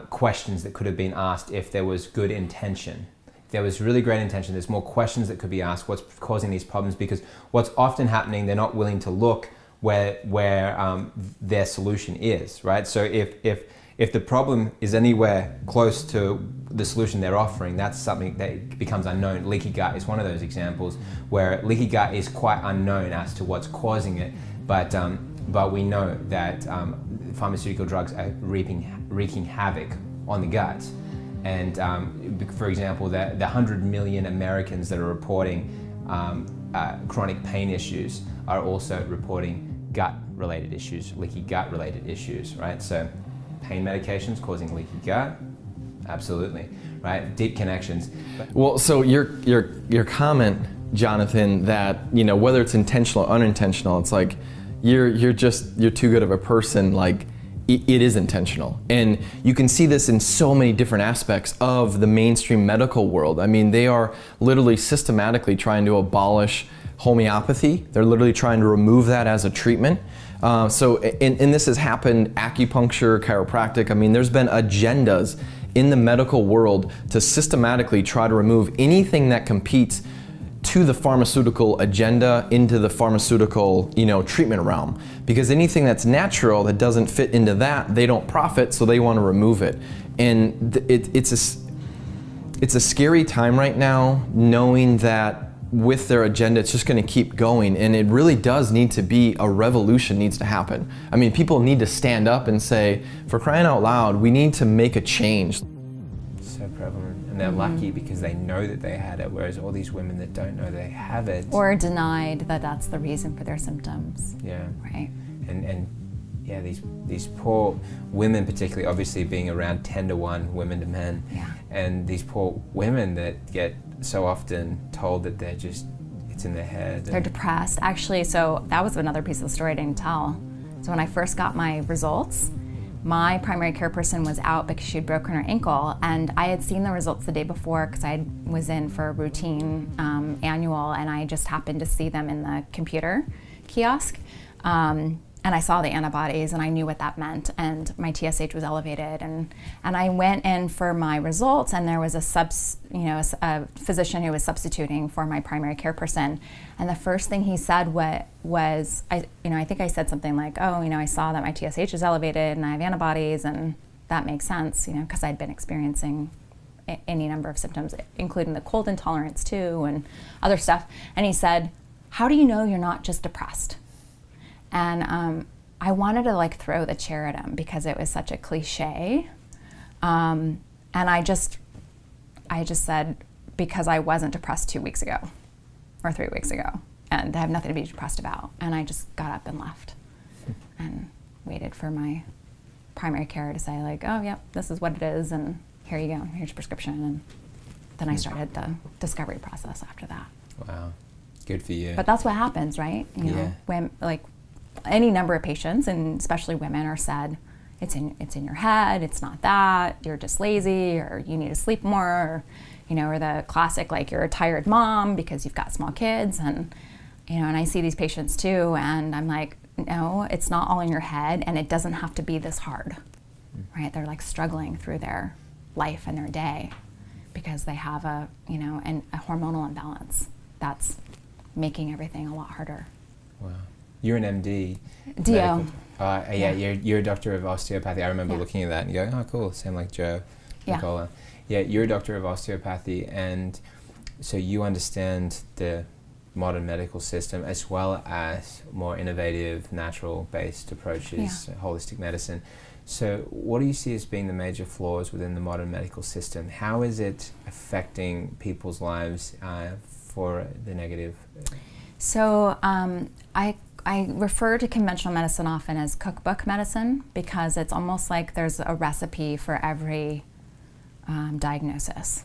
questions that could have been asked if there was good intention. There was really great intention. There's more questions that could be asked. What's causing these problems? Because what's often happening, they're not willing to look where their solution is, right? So if the problem is anywhere close to the solution they're offering, that's something that becomes unknown. Leaky gut is one of those examples where leaky gut is quite unknown as to what's causing it, but we know that pharmaceutical drugs are wreaking havoc on the gut. And for example, the 100 million Americans that are reporting chronic pain issues are also reporting gut-related issues, leaky gut-related issues, right? So pain medications causing leaky gut, absolutely, right? Deep connections. Well, so your comment, Jonathan, that whether it's intentional or unintentional, it's like you're too good of a person. Like, it is intentional. And you can see this in so many different aspects of the mainstream medical world. I mean, they are literally systematically trying to abolish homeopathy. They're literally trying to remove that as a treatment. And this has happened, acupuncture, chiropractic. I mean, there's been agendas in the medical world to systematically try to remove anything that competes to the pharmaceutical agenda into the pharmaceutical, treatment realm. Because anything that's natural that doesn't fit into that, they don't profit, so they want to remove it. And it's a scary time right now, knowing that with their agenda, it's just going to keep going, and it really does need to be a revolution needs to happen. I mean, people need to stand up and say, for crying out loud, we need to make a change. So prevalent. And they're lucky because they know that they had it, whereas all these women that don't know they have it. Or denied that that's the reason for their symptoms. Yeah. Right. And yeah, these poor women, particularly, obviously being around 10-to-1 women to men. Yeah. And these poor women that get so often told that it's in their head. They're depressed. Actually, so that was another piece of the story I didn't tell. So when I first got my results, my primary care person was out because she had broken her ankle, and I had seen the results the day before because I was in for a routine annual, and I just happened to see them in the computer kiosk. And I saw the antibodies, and I knew what that meant, and my TSH was elevated, and I went in for my results, and there was a physician who was substituting for my primary care person, and the first thing he said was I think I said something like, oh, I saw that my TSH is elevated, and I have antibodies, and that makes sense, because I'd been experiencing any number of symptoms, including the cold intolerance too, and other stuff, and he said, how do you know you're not just depressed? And I wanted to throw the chair at him because it was such a cliche. And I just said, because I wasn't depressed 2 weeks ago or 3 weeks ago, and I have nothing to be depressed about. And I just got up and left and waited for my primary care to say oh, yep, this is what it is, and here you go, here's your prescription. And then I started the discovery process after that. Wow, good for you. But that's what happens, right? You know, when any number of patients, and especially women, are said, it's in your head, it's not that, you're just lazy, or you need to sleep more, or the classic, you're a tired mom because you've got small kids, and, and I see these patients too, and I'm like, no, it's not all in your head, and it doesn't have to be this hard, right? They're struggling through their life and their day because they have a hormonal imbalance that's making everything a lot harder. Wow. You're an MD. DO. Yeah, you're a doctor of osteopathy. I remember looking at that and going, oh, cool, same like Joe Nicola. Yeah, you're a doctor of osteopathy, and so you understand the modern medical system as well as more innovative, natural-based approaches, holistic medicine. So what do you see as being the major flaws within the modern medical system? How is it affecting people's lives for the negative? So I refer to conventional medicine often as cookbook medicine because it's almost like there's a recipe for every diagnosis.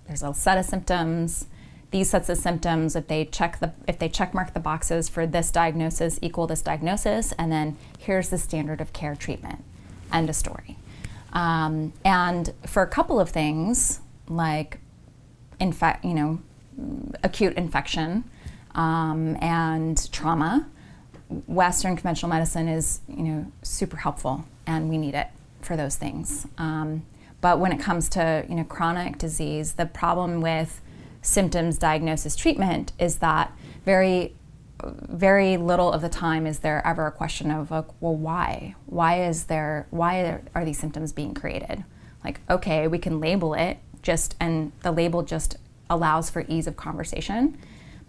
There's a set of symptoms. These sets of symptoms, if they check mark the boxes for this diagnosis equal this diagnosis, and then here's the standard of care treatment. End of story. And for a couple of things like acute infection and trauma, Western conventional medicine is, super helpful, and we need it for those things. But when it comes to, chronic disease, the problem with symptoms, diagnosis, treatment is that very, very little of the time is there ever a question of, why? Why are these symptoms being created? Okay, we can label it and the label just allows for ease of conversation,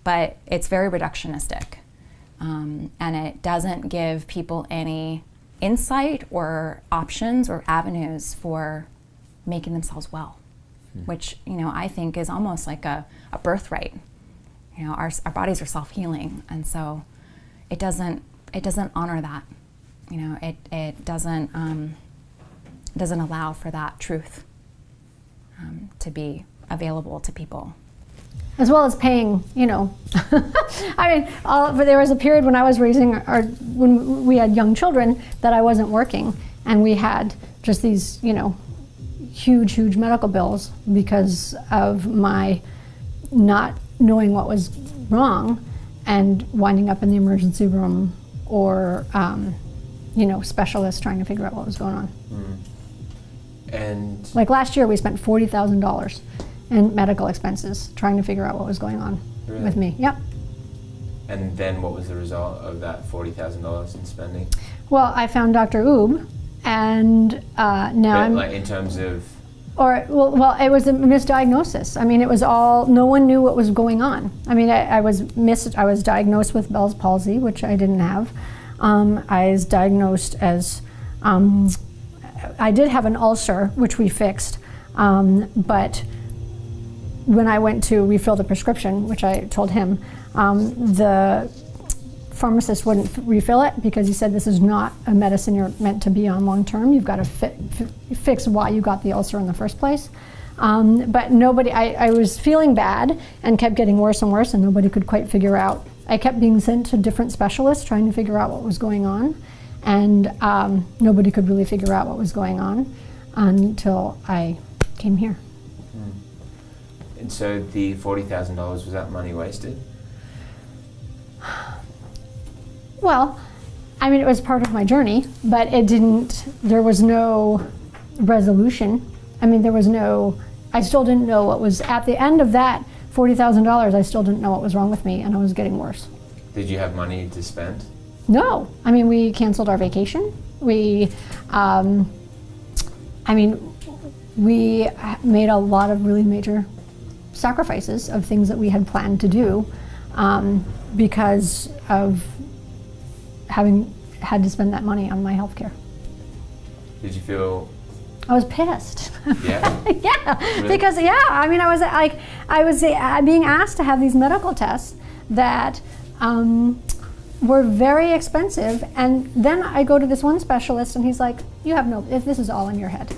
but it's very reductionistic. And it doesn't give people any insight or options or avenues for making themselves well, which I think is almost like a birthright. Our bodies are self-healing, and so it doesn't honor that. It doesn't allow for that truth to be available to people. As well as paying, but there was a period when I was when we had young children that I wasn't working, and we had just these, huge medical bills because of my not knowing what was wrong and winding up in the emergency room or, specialists trying to figure out what was going on. And last year we spent $40,000 in medical expenses trying to figure out what was going on with me. Yep. And then what was the result of that $40,000 in spending? Well, I found Dr. Oob, and now I'm... in terms of... Well, it was a misdiagnosis. It was no one knew what was going on. I was diagnosed with Bell's palsy, which I didn't have. I was diagnosed as... I did have an ulcer, which we fixed, but when I went to refill the prescription, which I told him, the pharmacist wouldn't refill it because he said this is not a medicine you're meant to be on long term. You've got to fix why you got the ulcer in the first place. But nobody, I was feeling bad and kept getting worse and worse, and nobody could quite figure out. I kept being sent to different specialists trying to figure out what was going on. And nobody could really figure out what was going on until I came here. And so the $40,000, was that money wasted? Well, I mean, it was part of my journey, but there was no resolution. I mean, I still didn't know what was, at the end of that $40,000, I still didn't know what was wrong with me, and I was getting worse. Did you have money to spend? No. I mean, we canceled our vacation. We made a lot of really major sacrifices of things that we had planned to do because of having had to spend that money on my health care. Did you feel? I was pissed. Yeah? Yeah, Really? because I mean, I was being asked to have these medical tests that were very expensive, and then I go to this one specialist and he's like, this is all in your head.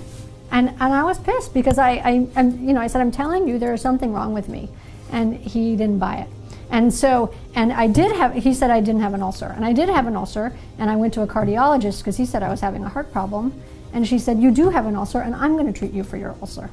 And I was pissed because I said, I'm telling you there is something wrong with me, and he didn't buy it. And so, he said I didn't have an ulcer, and I did have an ulcer, and I went to a cardiologist because he said I was having a heart problem, and she said, you do have an ulcer, and I'm going to treat you for your ulcer.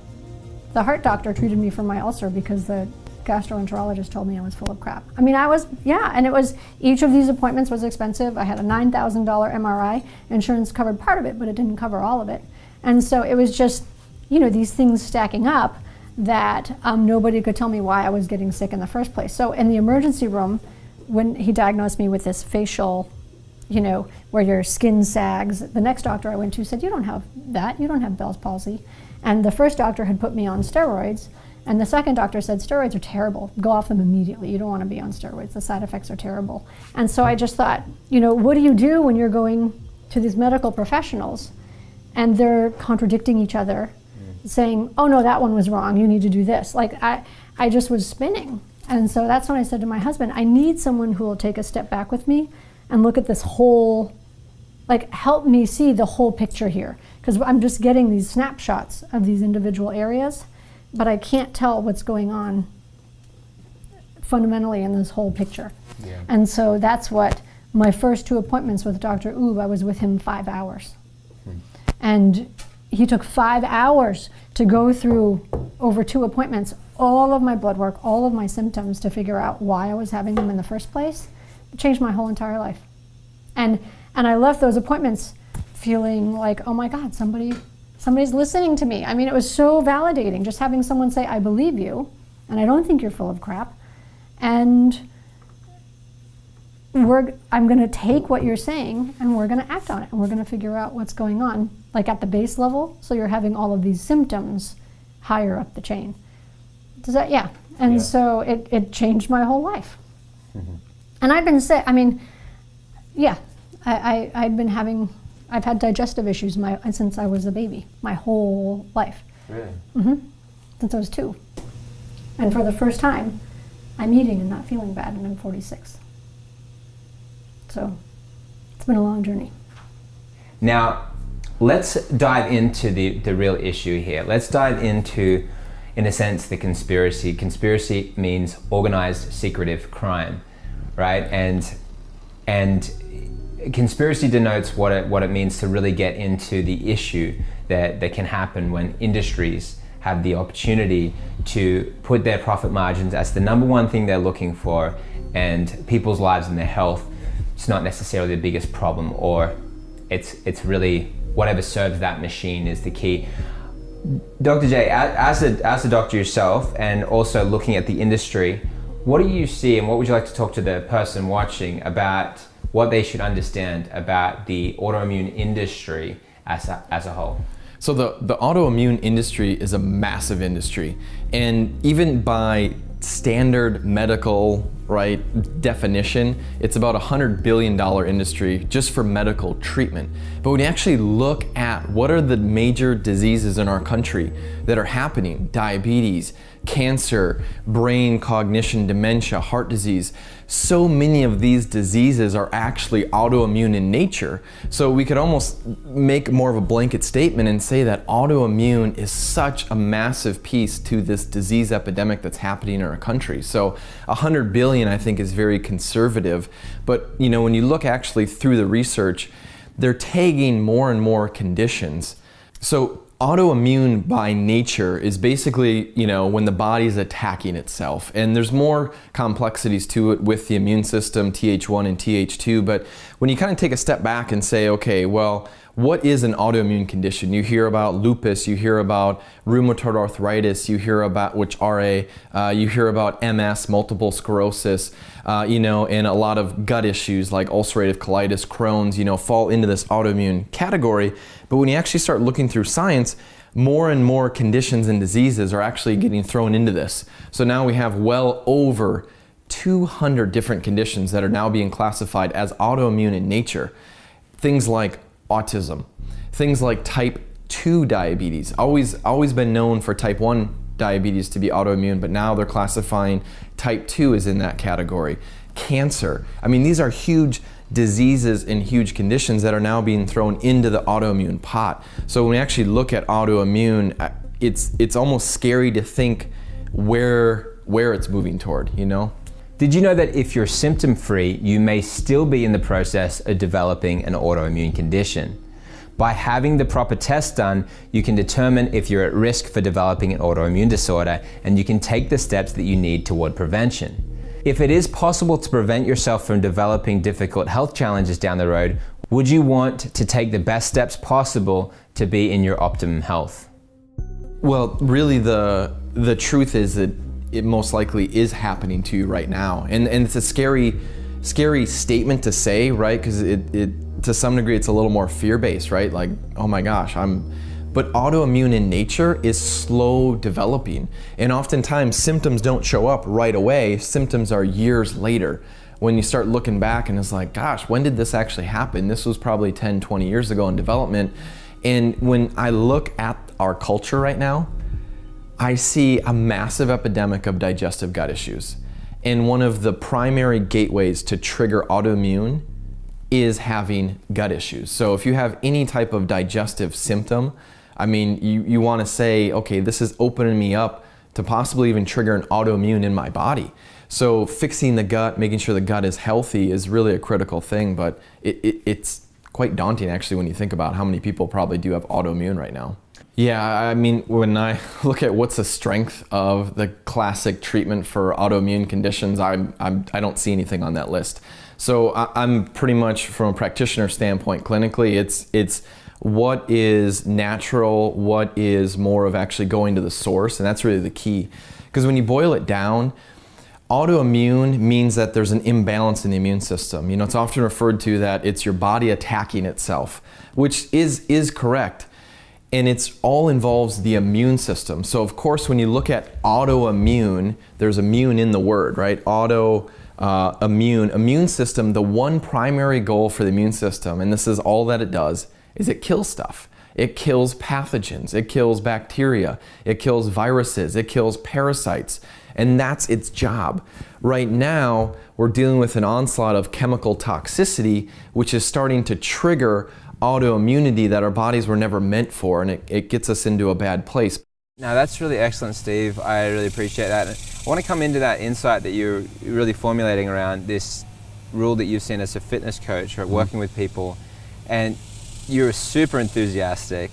The heart doctor treated me for my ulcer because the gastroenterologist told me I was full of crap. I mean, and each of these appointments was expensive. I had a $9,000 MRI. Insurance covered part of it, but it didn't cover all of it. And so it was just, these things stacking up that nobody could tell me why I was getting sick in the first place. So in the emergency room, when he diagnosed me with this facial, where your skin sags, the next doctor I went to said, you don't have that, you don't have Bell's palsy. And the first doctor had put me on steroids, and the second doctor said, steroids are terrible, go off them immediately, you don't want to be on steroids, the side effects are terrible. And so I just thought, what do you do when you're going to these medical professionals and they're contradicting each other, saying, oh no, that one was wrong, you need to do this. I just was spinning. And so that's when I said to my husband, I need someone who will take a step back with me and look at this whole, help me see the whole picture here. Because I'm just getting these snapshots of these individual areas, but I can't tell what's going on fundamentally in this whole picture. Yeah. And so that's what my first 2 appointments with Dr. Oob, I was with him 5 hours. And he took 5 hours to go through, over 2 appointments, all of my blood work, all of my symptoms to figure out why I was having them in the first place. It changed my whole entire life. And I left those appointments feeling like, oh my God, somebody's listening to me. I mean, it was so validating, just having someone say, I believe you, and I don't think you're full of crap. And I'm going to take what you're saying and we're going to act on it, and we're going to figure out what's going on, at the base level, so you're having all of these symptoms higher up the chain. Does that, yeah. And so it changed my whole life. Mm-hmm. And I've been sick, I've had digestive issues since I was a baby, my whole life. Really? Mm-hmm. Since I was 2. And for the first time, I'm eating and not feeling bad, and I'm 46. So it's been a long journey. Now, let's dive into the real issue here. Let's dive into, in a sense, the conspiracy. Conspiracy means organized, secretive crime, right? And conspiracy denotes what it means to really get into the issue that can happen when industries have the opportunity to put their profit margins as the number one thing they're looking for, and people's lives and their health, it's not necessarily the biggest problem, or it's really whatever serves that machine is the key. Dr. J, as a doctor yourself, and also looking at the industry, what do you see, and what would you like to talk to the person watching about what they should understand about the autoimmune industry as a whole? So the autoimmune industry is a massive industry, and even by standard medical definition, it's about $100 billion industry just for medical treatment. But when you actually look at what are the major diseases in our country that are happening, diabetes, cancer, brain, cognition, dementia, heart disease, so many of these diseases are actually autoimmune in nature. So we could almost make more of a blanket statement and say that autoimmune is such a massive piece to this disease epidemic that's happening in our country. So 100 billion, I think, is very conservative. But when you look actually through the research, they're tagging more and more conditions. So autoimmune by nature is basically, when the body's attacking itself. And there's more complexities to it with the immune system, Th1 and Th2. But when you kind of take a step back and say, okay, well, what is an autoimmune condition? You hear about lupus, you hear about rheumatoid arthritis, you hear about you hear about MS, multiple sclerosis, and a lot of gut issues like ulcerative colitis, Crohn's, fall into this autoimmune category. But when you actually start looking through science, more and more conditions and diseases are actually getting thrown into this. So now we have well over 200 different conditions that are now being classified as autoimmune in nature. Things like autism, things like type 2 diabetes, always been known for type 1 diabetes to be autoimmune, but now they're classifying type 2 as in that category. Cancer, these are huge diseases and huge conditions that are now being thrown into the autoimmune pot. So when we actually look at autoimmune, it's almost scary to think where it's moving toward, Did you know that if you're symptom-free, you may still be in the process of developing an autoimmune condition? By having the proper tests done, you can determine if you're at risk for developing an autoimmune disorder, and you can take the steps that you need toward prevention. If it is possible to prevent yourself from developing difficult health challenges down the road, would you want to take the best steps possible to be in your optimum health? Well, really the truth is that it most likely is happening to you right now. And it's a scary statement to say, right? Because it to some degree it's a little more fear-based, right? Like, oh my gosh, but autoimmune in nature is slow developing. And oftentimes symptoms don't show up right away. Symptoms are years later. When you start looking back and it's like, gosh, when did this actually happen? This was probably 10, 20 years ago in development. And when I look at our culture right now, I see a massive epidemic of digestive gut issues. And one of the primary gateways to trigger autoimmune is having gut issues. So if you have any type of digestive symptom, you want to say, okay, this is opening me up to possibly even trigger an autoimmune in my body. So fixing the gut, making sure the gut is healthy is really a critical thing, but it's quite daunting actually when you think about how many people probably do have autoimmune right now. Yeah, when I look at what's the strength of the classic treatment for autoimmune conditions, I don't see anything on that list. So I'm pretty much, from a practitioner standpoint, clinically, it's what is natural, what is more of actually going to the source, and that's really the key. Because when you boil it down, autoimmune means that there's an imbalance in the immune system. It's often referred to that it's your body attacking itself, which is correct. And it's all involves the immune system. So of course, when you look at autoimmune, there's immune in the word, right? Immune system, the one primary goal for the immune system, and this is all that it does, is it kills stuff. It kills pathogens, it kills bacteria, it kills viruses, it kills parasites, and that's its job. Right now, we're dealing with an onslaught of chemical toxicity, which is starting to trigger autoimmunity that our bodies were never meant for, and it gets us into a bad place. Now that's really excellent, Steve. I really appreciate that. I want to come into that insight that you're really formulating around this rule that you've seen as a fitness coach or working with people, and you're super enthusiastic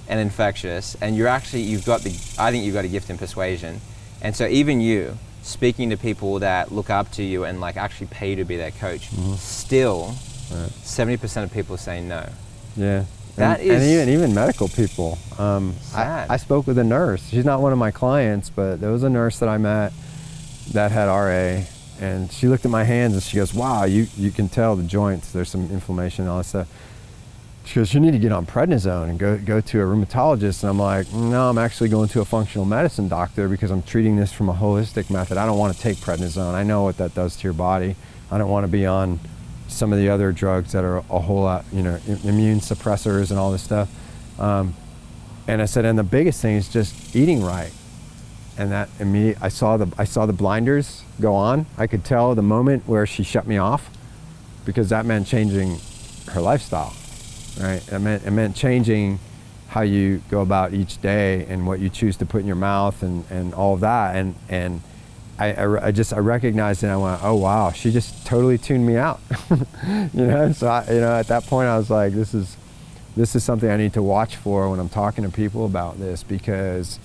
and infectious, and I think you've got a gift in persuasion. And so even you, speaking to people that look up to you and actually pay you to be their coach, still 70% of people say no. Yeah. And even medical people. I spoke with a nurse. She's not one of my clients, but there was a nurse that I met that had RA, and she looked at my hands and she goes, wow, you can tell the joints, there's some inflammation and all that stuff. She goes, you need to get on prednisone and go to a rheumatologist. And I'm like, no, I'm actually going to a functional medicine doctor because I'm treating this from a holistic method. I don't want to take prednisone. I know what that does to your body. I don't want to be on some of the other drugs that are a whole lot, immune suppressors and all this stuff. And I said, and the biggest thing is just eating right. And that immediately, I saw the blinders go on. I could tell the moment where she shut me off, because that meant changing her lifestyle, right? It meant changing how you go about each day and what you choose to put in your mouth and all of that. And I recognized it and I went, oh wow, she just totally tuned me out. You know, so at that point I was like, this is something I need to watch for when I'm talking to people about this, because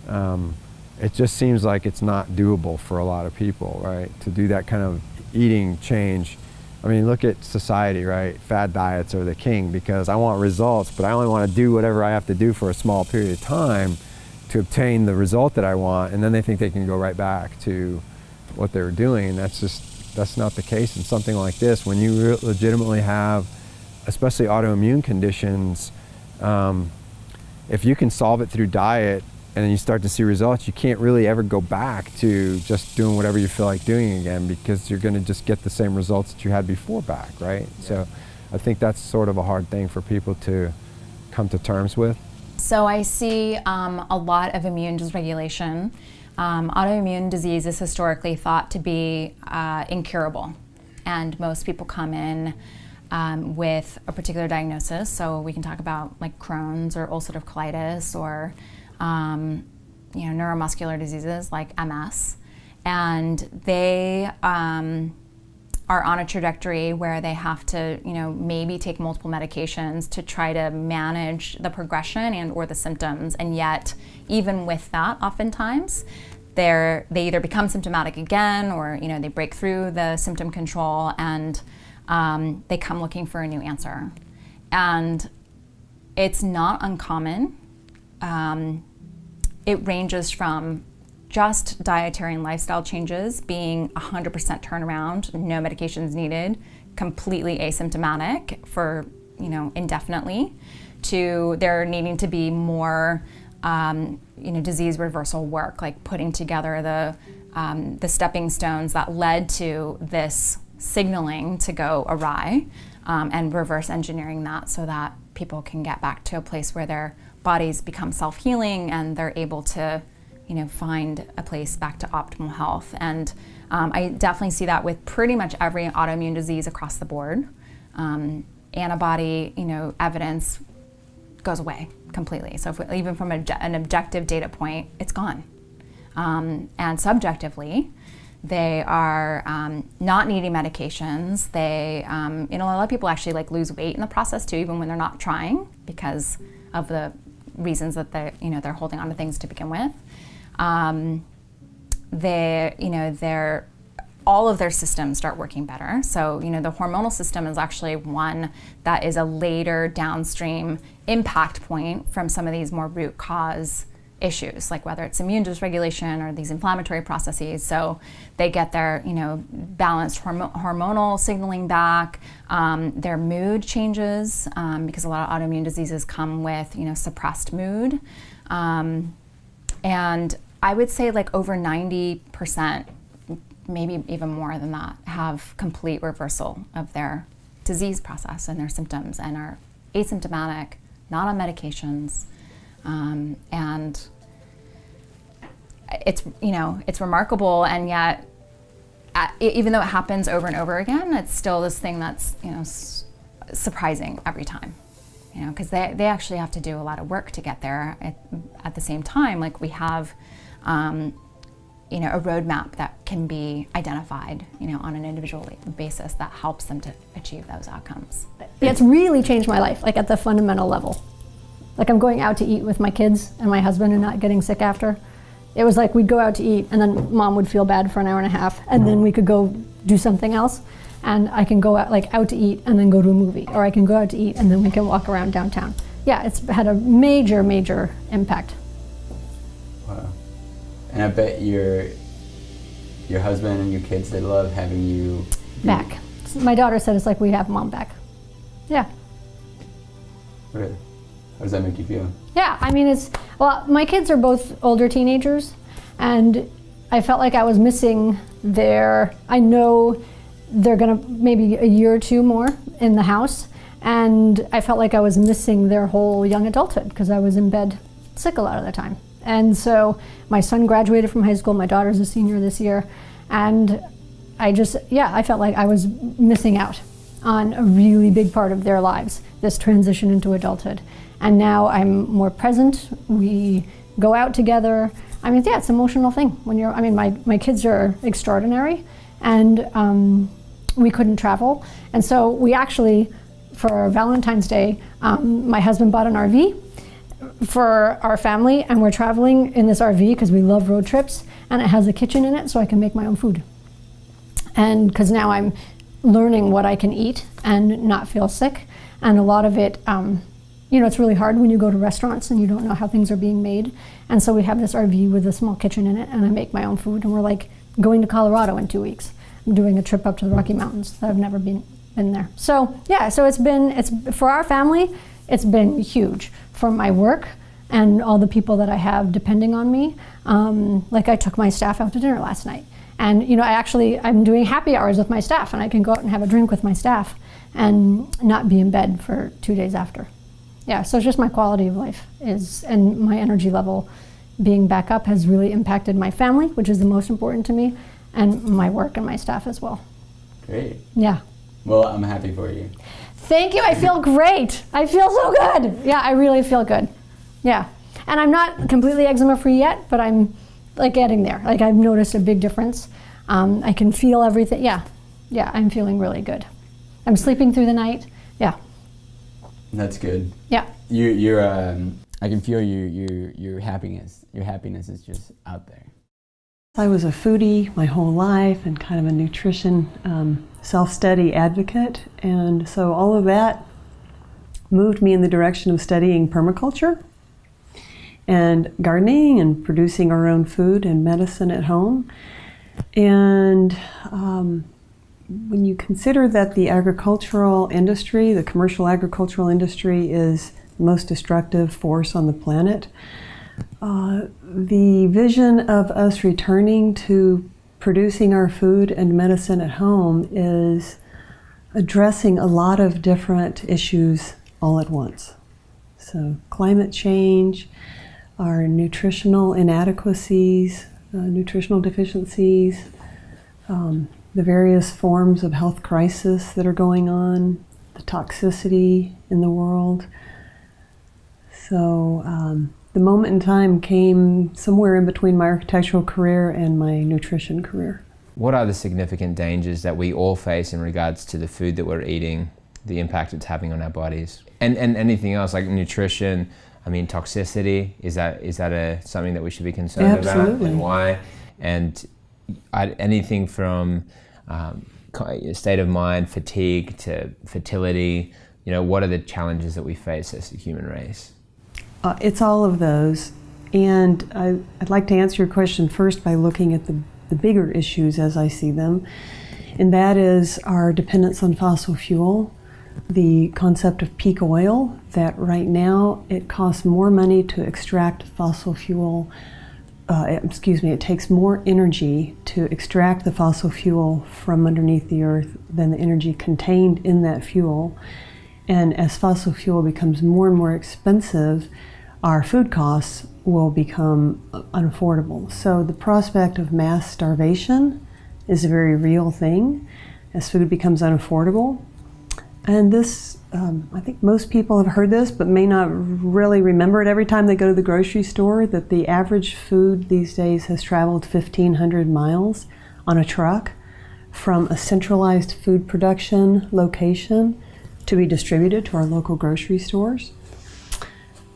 it just seems like it's not doable for a lot of people, right? To do that kind of eating change. I mean, look at society, right? Fad diets are the king, because I want results, but I only want to do whatever I have to do for a small period of time to obtain the result that I want, and then they think they can go right back to what they were doing, and that's not the case in something like this. When you legitimately have, especially autoimmune conditions, if you can solve it through diet and then you start to see results, you can't really ever go back to just doing whatever you feel like doing again, because you're going to just get the same results that you had before back, right? Yeah. So I think that's sort of a hard thing for people to come to terms with. So I see a lot of immune dysregulation. Autoimmune disease is historically thought to be incurable, and most people come in with a particular diagnosis. So we can talk about like Crohn's or ulcerative colitis, or neuromuscular diseases like MS, and they are on a trajectory where they have to, maybe take multiple medications to try to manage the progression and or the symptoms. And yet, even with that, oftentimes, they either become symptomatic again, or they break through the symptom control, and they come looking for a new answer. And it's not uncommon. It ranges from just dietary and lifestyle changes being 100% turnaround, no medications needed, completely asymptomatic for indefinitely, to there needing to be more disease reversal work, like putting together the stepping stones that led to this signaling to go awry, and reverse engineering that so that people can get back to a place where their bodies become self-healing and they're able to find a place back to optimal health. And I definitely see that with pretty much every autoimmune disease across the board. Antibody, evidence goes away completely. So even from an objective data point, it's gone. And subjectively, they are not needing medications. They, a lot of people actually lose weight in the process too, even when they're not trying, because of the reasons that they're holding on to things to begin with. All of their systems start working better. So, the hormonal system is actually one that is a later downstream impact point from some of these more root cause issues, like whether it's immune dysregulation or these inflammatory processes. So they get their, balanced hormonal signaling back, their mood changes, because a lot of autoimmune diseases come with, suppressed mood. And I would say over 90%, maybe even more than that, have complete reversal of their disease process and their symptoms, and are asymptomatic, not on medications. And it's remarkable, and yet, even though it happens over and over again, it's still this thing that's, surprising every time. Because they actually have to do a lot of work to get there. At the same time, we have, a roadmap that can be identified, on an individual basis that helps them to achieve those outcomes. It's really changed my life, at the fundamental level. I'm going out to eat with my kids and my husband and not getting sick after. It was we'd go out to eat, and then mom would feel bad for an hour and a half, and then we could go do something else. And I can go out, out to eat and then go to a movie, or I can go out to eat and then we can walk around downtown. Yeah, it's had a major, major impact. Wow. And I bet your husband and your kids, they love having you back. My daughter said it's like we have mom back. Yeah. Really? How does that make you feel? Yeah, I mean, my kids are both older teenagers, and I felt like I was missing I know they're gonna maybe a year or two more in the house, and I felt like I was missing their whole young adulthood because I was in bed sick a lot of the time. And so my son graduated from high school, my daughter's a senior this year, and I felt like I was missing out on a really big part of their lives, this transition into adulthood. And now I'm more present, we go out together, I mean, yeah, it's an emotional thing when you're, I mean, my kids are extraordinary, and we couldn't travel. And so we actually, for Valentine's Day, my husband bought an RV for our family, and we're traveling in this RV because we love road trips, and it has a kitchen in it so I can make my own food. And because now I'm learning what I can eat and not feel sick, and a lot of it, you know, it's really hard when you go to restaurants and you don't know how things are being made. And so we have this RV with a small kitchen in it, and I make my own food, and we're like going to Colorado in 2 weeks. I'm doing a trip up to the Rocky Mountains that I've never been there. So yeah, so it's for our family, it's been huge for my work and all the people that I have depending on me. Like I took my staff out to dinner last night, and you know, I'm doing happy hours with my staff, and I can go out and have a drink with my staff and not be in bed for 2 days after. Yeah, so it's just my quality of life and my energy level being back up has really impacted my family, which is the most important to me, and my work and my staff as well. Great. Yeah. Well, I'm happy for you. Thank you, I feel great. I feel so good. Yeah, I really feel good. Yeah, and I'm not completely eczema free yet, but I'm like getting there. Like I've noticed a big difference. I can feel everything. Yeah, I'm feeling really good. I'm sleeping through the night. Yeah. That's good. Yeah. You're I can feel your happiness. Your happiness is just out there. I was a foodie my whole life and kind of a nutrition self-study advocate, and so all of that moved me in the direction of studying permaculture and gardening and producing our own food and medicine at home. And when you consider that the agricultural industry, the commercial agricultural industry, is the most destructive force on the planet, the vision of us returning to producing our food and medicine at home is addressing a lot of different issues all at once. So climate change, our nutritional inadequacies, nutritional deficiencies, the various forms of health crisis that are going on, the toxicity in the world. So the moment in time came somewhere in between my architectural career and my nutrition career. What are the significant dangers that we all face in regards to the food that we're eating, the impact it's having on our bodies? And anything else like nutrition, I mean toxicity, is that something that we should be concerned about, and why? And anything from state of mind, fatigue, to fertility, you know, what are the challenges that we face as a human race? It's all of those, and I'd like to answer your question first by looking at the bigger issues as I see them, and that is our dependence on fossil fuel, the concept of peak oil, that right now it costs more money to extract fossil fuel, it takes more energy to extract the fossil fuel from underneath the earth than the energy contained in that fuel. And as fossil fuel becomes more and more expensive, our food costs will become unaffordable. So the prospect of mass starvation is a very real thing as food becomes unaffordable. And this, I think most people have heard this, but may not really remember it every time they go to the grocery store, that the average food these days has traveled 1,500 miles on a truck from a centralized food production location to be distributed to our local grocery stores.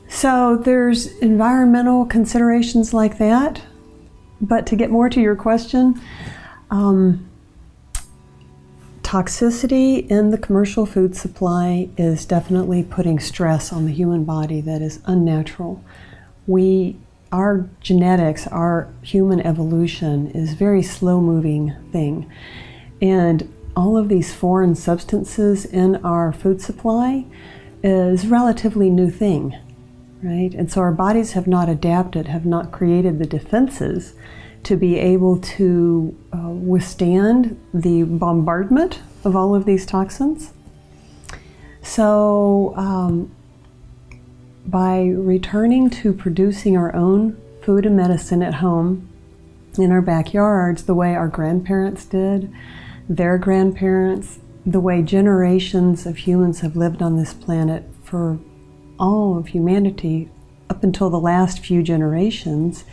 So there's environmental considerations like that. But to get more to your question, toxicity in the commercial food supply is definitely putting stress on the human body that is unnatural. Our genetics, our human evolution is a very slow-moving thing. And all of these foreign substances in our food supply is a relatively new thing, right? And so our bodies have not adapted, have not created the defenses to be able to withstand the bombardment of all of these toxins. So by returning to producing our own food and medicine at home in our backyards, the way our grandparents did, their grandparents, the way generations of humans have lived on this planet for all of humanity up until the last few generations,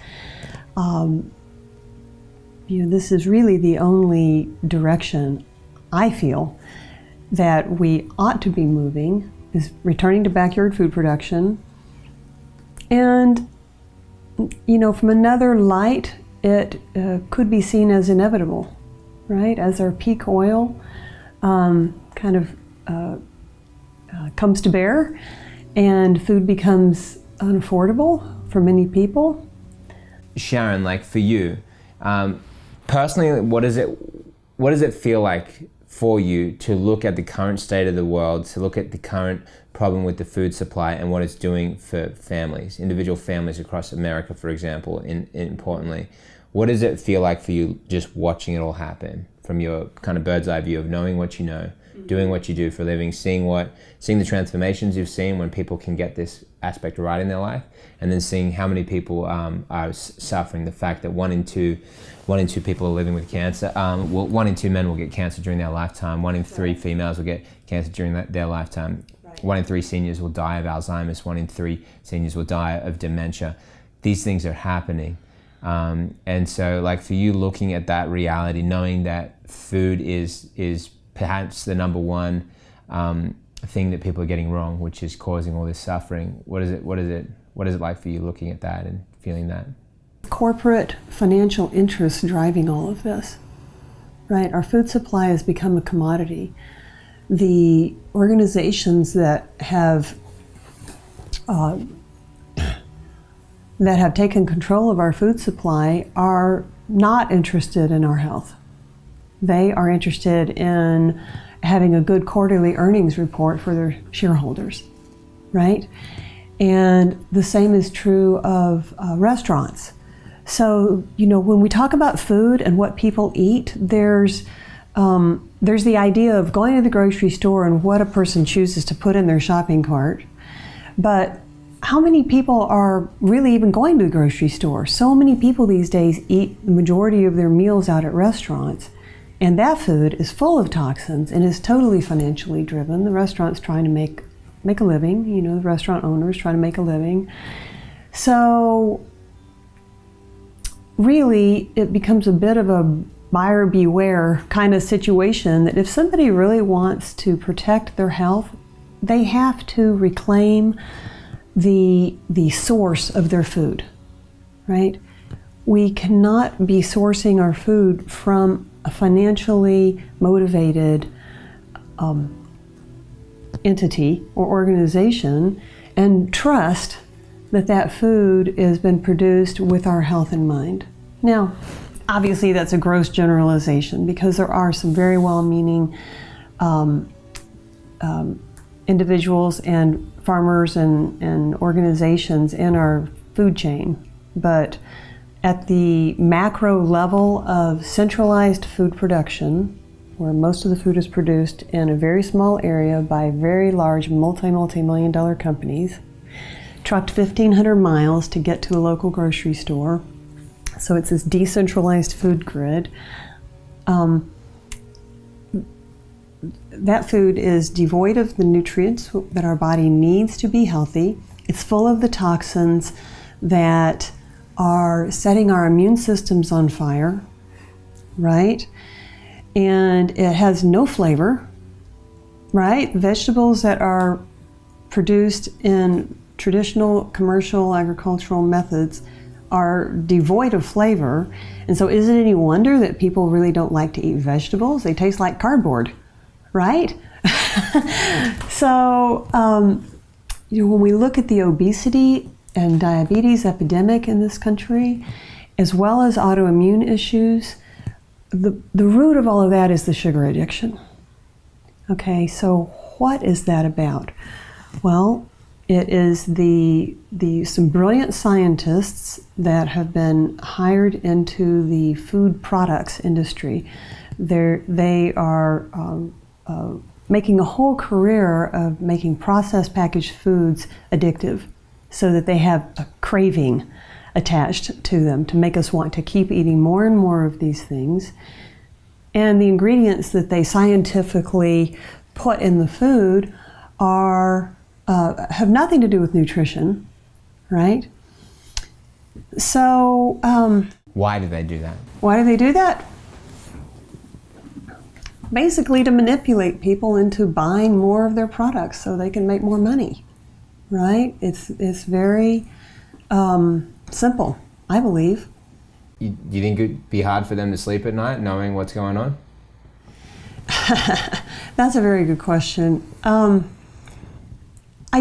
this is really the only direction I feel that we ought to be moving, is returning to backyard food production. And, from another light, it could be seen as inevitable, right? As our peak oil comes to bear and food becomes unaffordable for many people. Sharon, like for you, personally, what does it feel like for you to look at the current state of the world, to look at the current problem with the food supply and what it's doing for families, individual families across America, for example, importantly? What does it feel like for you just watching it all happen from your kind of bird's eye view of knowing what you know, doing what you do for a living, seeing the transformations you've seen when people can get this aspect right in their life, and then seeing how many people are suffering the fact that one in two people are living with cancer. 1 in 2 men will get cancer during their lifetime. 1 in 3 females will get cancer during their lifetime. 1 in 3 seniors will die of Alzheimer's. 1 in 3 seniors will die of dementia. These things are happening. And so, like for you, looking at that reality, knowing that food is perhaps the number one thing that people are getting wrong, which is causing all this suffering. What is it like for you looking at that and feeling that? Corporate financial interests driving all of this, right? Our food supply has become a commodity. The organizations that have taken control of our food supply are not interested in our health. They are interested in having a good quarterly earnings report for their shareholders, right? And the same is true of restaurants. So, when we talk about food and what people eat, there's the idea of going to the grocery store and what a person chooses to put in their shopping cart. But how many people are really even going to the grocery store? So many people these days eat the majority of their meals out at restaurants. And that food is full of toxins and is totally financially driven. The restaurant's trying to make a living, the restaurant owner's trying to make a living. So really, it becomes a bit of a buyer beware kind of situation that if somebody really wants to protect their health, they have to reclaim the source of their food, right? We cannot be sourcing our food from a financially motivated entity or organization and trust that food has been produced with our health in mind. Now, obviously that's a gross generalization because there are some very well-meaning individuals and farmers and organizations in our food chain, but at the macro level of centralized food production, where most of the food is produced in a very small area by very large multi-million dollar companies, trucked 1,500 miles to get to a local grocery store. So it's this decentralized food grid. That food is devoid of the nutrients that our body needs to be healthy. It's full of the toxins that are setting our immune systems on fire, right? And it has no flavor, right? Vegetables that are produced in traditional commercial agricultural methods are devoid of flavor. And so is it any wonder that people really don't like to eat vegetables? They taste like cardboard, right? So, when we look at the obesity and diabetes epidemic in this country, as well as autoimmune issues, the root of all of that is the sugar addiction. Okay, so what is that about? Well, it is some brilliant scientists that have been hired into the food products industry. They are making a whole career of making processed packaged foods addictive so that they have a craving attached to them to make us want to keep eating more and more of these things. And the ingredients that they scientifically put in the food have nothing to do with nutrition, right? So, Why do they do that? why do they do that? Basically to manipulate people into buying more of their products so they can make more money, right? It's very simple, I believe. Do you think it'd be hard for them to sleep at night knowing what's going on? That's a very good question. I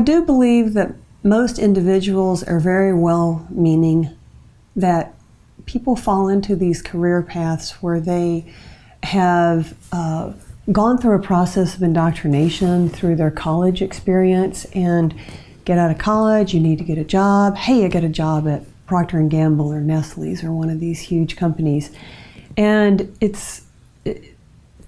do believe that most individuals are very well-meaning, that people fall into these career paths where they have gone through a process of indoctrination through their college experience and get out of college, you need to get a job. Hey, I get a job at Procter & Gamble or Nestle's or one of these huge companies. And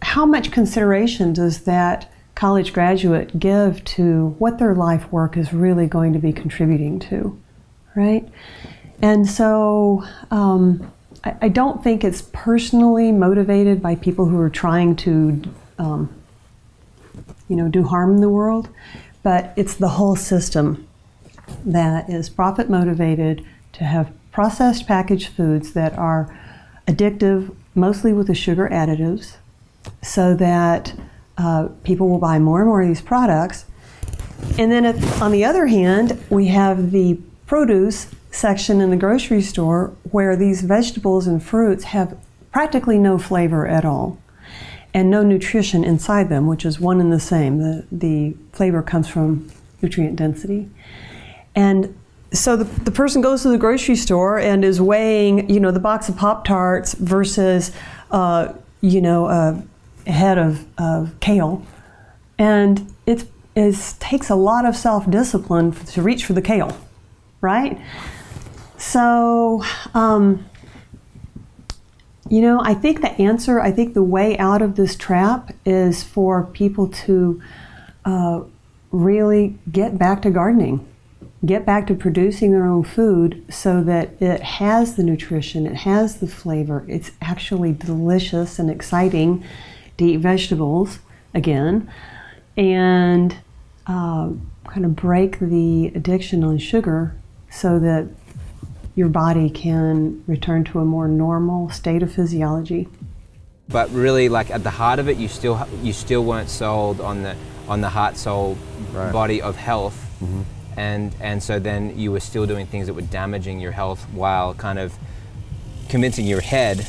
how much consideration does that college graduate give to what their life work is really going to be contributing to, right? And so I don't think it's personally motivated by people who are trying to, do harm in the world, but it's the whole system that is profit motivated to have processed packaged foods that are addictive, mostly with the sugar additives, so that people will buy more and more of these products. And then on the other hand, we have the produce section in the grocery store where these vegetables and fruits have practically no flavor at all and no nutrition inside them, which is one and the same. The flavor comes from nutrient density. And so the person goes to the grocery store and is weighing, the box of Pop-Tarts versus, a head of kale. And it takes a lot of self-discipline to reach for the kale, right? So, I think the way out of this trap is for people to really get back to gardening, get back to producing their own food so that it has the nutrition, it has the flavor, it's actually delicious and exciting to eat vegetables again, and kind of break the addiction on sugar so that your body can return to a more normal state of physiology. But really, like at the heart of it, you still weren't sold on the heart, soul, body of health, and so then you were still doing things that were damaging your health while kind of convincing your head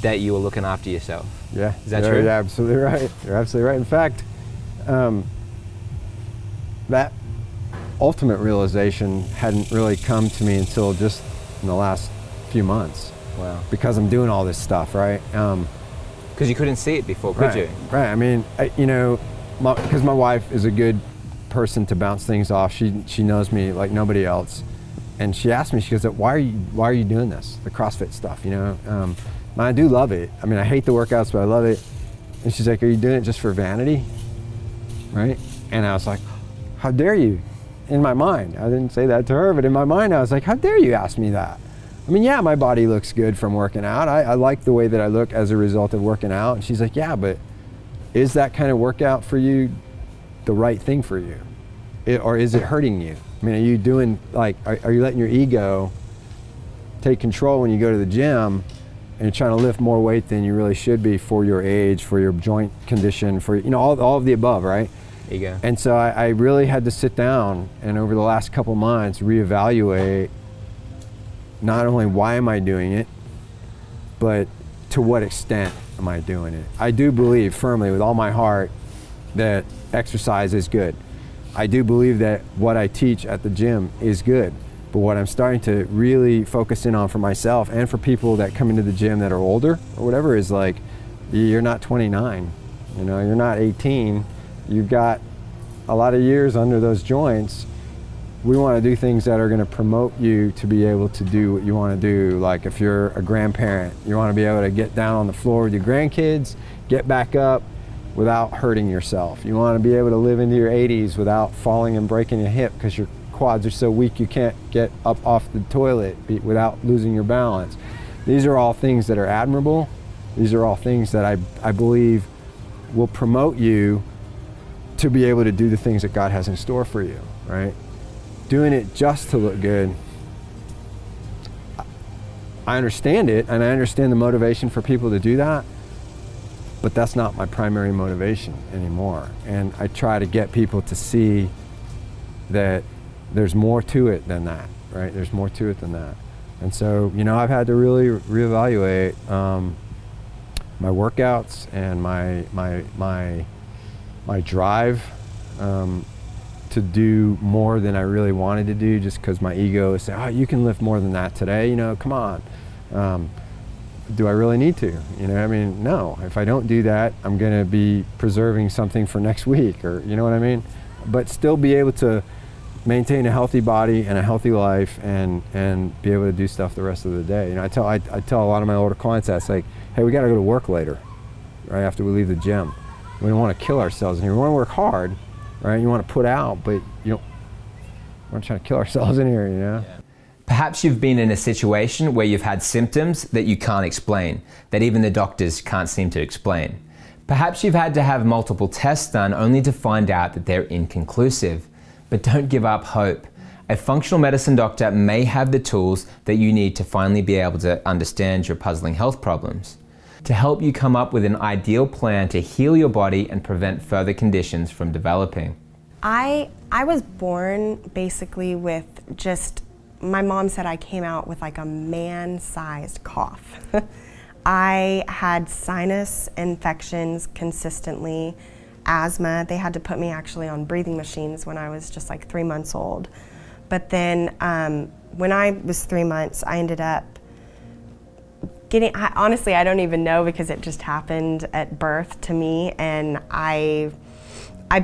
that you were looking after yourself. Yeah, is that true? You're absolutely right. You're absolutely right. In fact, that ultimate realization hadn't really come to me until just in the last few months. Wow. Because I'm doing all this stuff, right? Because you couldn't see it before, could you? Right. I mean, because my wife is a good person to bounce things off. She knows me like nobody else, and she asked me. She goes, "Why are you doing this? The CrossFit stuff, And I do love it. I mean, I hate the workouts, but I love it." And she's like, "Are you doing it just for vanity?" Right? And I was like, "How dare you?" In my mind, I didn't say that to her, but in my mind, I was like, "How dare you ask me that?" I mean, yeah, my body looks good from working out. I like the way that I look as a result of working out. And she's like, "Yeah, but is that kind of workout for you the right thing for you? Or is it hurting you? I mean, are you doing, are you letting your ego take control when you go to the gym and you're trying to lift more weight than you really should be for your age, for your joint condition, for, all of the above, right?" Ego. And so I really had to sit down and over the last couple months reevaluate not only why am I doing it, but to what extent am I doing it. I do believe firmly with all my heart that exercise is good. I do believe that what I teach at the gym is good. But what I'm starting to really focus in on for myself and for people that come into the gym that are older or whatever is like, you're not 29, you're not 18. You've got a lot of years under those joints. We want to do things that are going to promote you to be able to do what you want to do. Like if you're a grandparent, you want to be able to get down on the floor with your grandkids, get back up without hurting yourself. You want to be able to live into your 80s without falling and breaking a hip because your quads are so weak you can't get up off the toilet without losing your balance. These are all things that are admirable. These are all things that I believe will promote you to be able to do the things that God has in store for you, right? Doing it just to look good I understand it, and I understand the motivation for people to do that, but that's not my primary motivation anymore. And I try to get people to see that there's more to it than that, right? There's more to it than that. And so, you know, I've had to really reevaluate my workouts and my drive to do more than I really wanted to do, just because my ego is saying, oh, you can lift more than that today, you know, come on. Do I really need to? You know, I mean, no. If I don't do that, I'm going to be preserving something for next week, or you know what I mean? But still be able to maintain a healthy body and a healthy life, and be able to do stuff the rest of the day. You know, I tell a lot of my older clients that it's like, hey, we got to go to work later, right after we leave the gym. We don't want to kill ourselves, and you want to work hard, right? You want to put out, but you don't. We're not trying to kill ourselves in here, you know. Yeah. Perhaps you've been in a situation where you've had symptoms that you can't explain, that even the doctors can't seem to explain. Perhaps you've had to have multiple tests done only to find out that they're inconclusive. But don't give up hope. A functional medicine doctor may have the tools that you need to finally be able to understand your puzzling health problems, to help you come up with an ideal plan to heal your body and prevent further conditions from developing. I was born basically with just, my mom said I came out with like a man-sized cough. I had sinus infections consistently, asthma. They had to put me actually on breathing machines when I was just like 3 months old. But then when I was 3 months, I ended up getting, honestly, I don't even know, because it just happened at birth to me, and I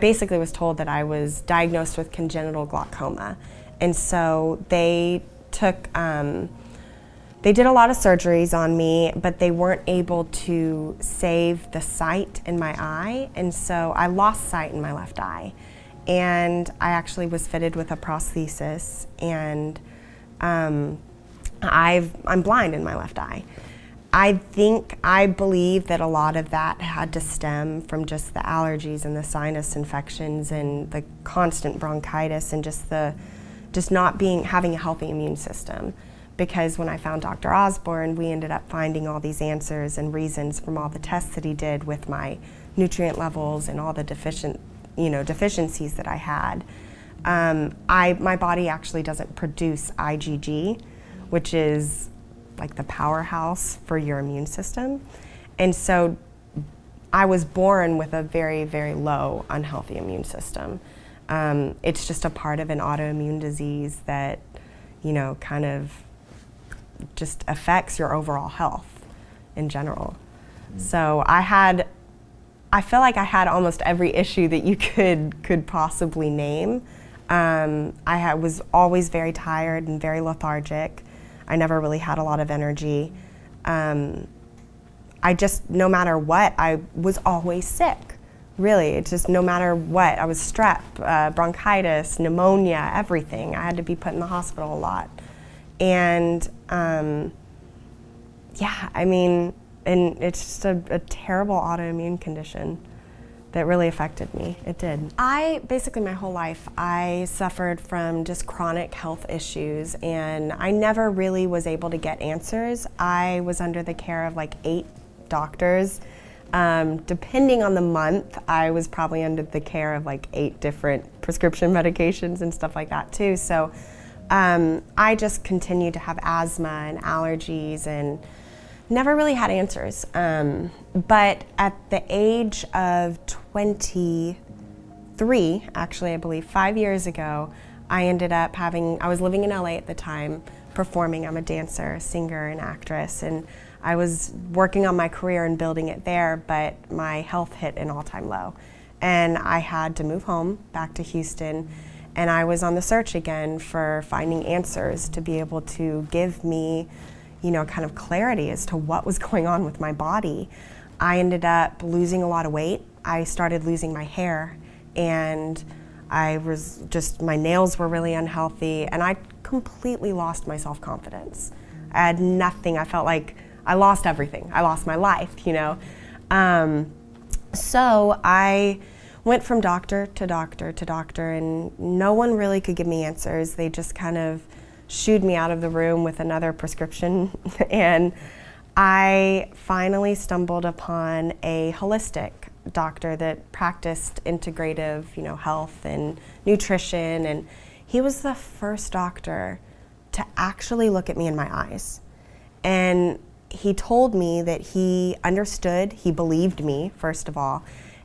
basically was told that I was diagnosed with congenital glaucoma. And so they took, they did a lot of surgeries on me, but they weren't able to save the sight in my eye. And so I lost sight in my left eye. And I actually was fitted with a prosthesis, and I'm blind in my left eye. I believe that a lot of that had to stem from just the allergies and the sinus infections and the constant bronchitis, and just not having a healthy immune system. Because when I found Dr. Osborne, we ended up finding all these answers and reasons from all the tests that he did with my nutrient levels and all the deficiencies that I had. My body actually doesn't produce IgG, which is like the powerhouse for your immune system. And so I was born with a very, very low, unhealthy immune system. It's just a part of an autoimmune disease that, kind of just affects your overall health in general. So I feel like I had almost every issue that you could possibly name. I was always very tired and very lethargic. I never really had a lot of energy. No matter what, I was always sick. Really, it's just no matter what. I was strep, bronchitis, pneumonia, everything. I had to be put in the hospital a lot. And and it's just a terrible autoimmune condition that really affected me. It did. Basically my whole life, I suffered from just chronic health issues, and I never really was able to get answers. I was under the care of like 8 doctors. Depending on the month, I was probably under the care of like 8 different prescription medications and stuff like that too. So I just continued to have asthma and allergies and never really had answers. But at the age of 23, actually I believe 5 years ago, I ended up I was living in LA at the time, performing. I'm a dancer, singer, and actress, and I was working on my career and building it there, but my health hit an all-time low. And I had to move home back to Houston, and I was on the search again for finding answers to be able to give me, kind of clarity as to what was going on with my body. I ended up losing a lot of weight. I started losing my hair, and my nails were really unhealthy, and I completely lost my self-confidence. I had nothing. I felt like I lost everything. I lost my life, So I went from doctor to doctor to doctor, and no one really could give me answers. They just kind of shooed me out of the room with another prescription. And I finally stumbled upon a holistic doctor that practiced integrative, health and nutrition. And he was the first doctor to actually look at me in my eyes. And he told me that he understood, he believed me, first of all.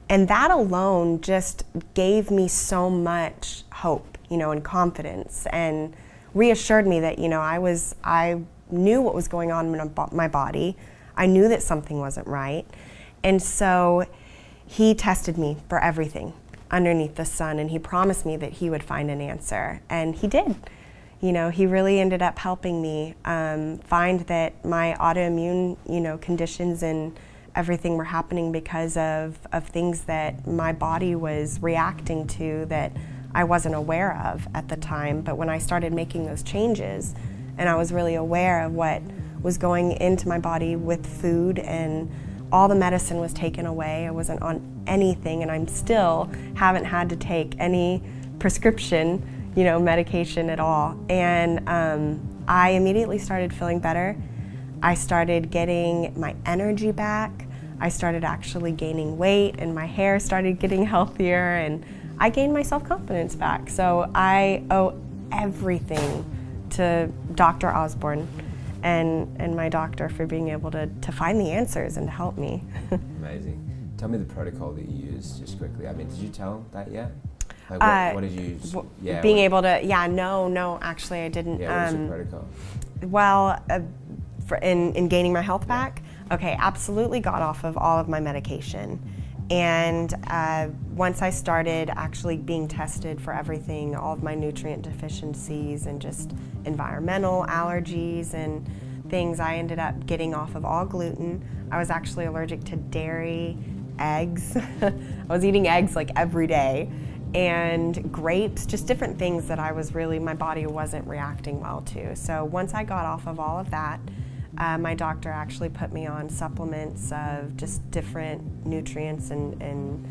And that alone just gave me so much hope, and confidence, and reassured me that, I knew what was going on in my body. I knew that something wasn't right. And so he tested me for everything underneath the sun, and he promised me that he would find an answer. And he did. He really ended up helping me find that my autoimmune, conditions and everything were happening because of things that my body was reacting to that I wasn't aware of at the time. But when I started making those changes and I was really aware of what was going into my body with food, and all the medicine was taken away, I wasn't on anything, and I'm still haven't had to take any prescription, medication at all. And I immediately started feeling better. I started getting my energy back. I started actually gaining weight, and my hair started getting healthier, and I gained my self-confidence back. So I owe everything to Dr. Osborne and my doctor for being able to find the answers and to help me. Amazing. Tell me the protocol that you used, just quickly. I mean, did you tell that yet? Like what did you use? No, actually I didn't. Yeah, what was your protocol? Well, in gaining my health back, okay, absolutely got off of all of my medication. And once I started actually being tested for everything, all of my nutrient deficiencies and just environmental allergies and things, I ended up getting off of all gluten. I was actually allergic to dairy, eggs. I was eating eggs like every day, and grapes, just different things that my body wasn't reacting well to. So once I got off of all of that, my doctor actually put me on supplements of just different nutrients and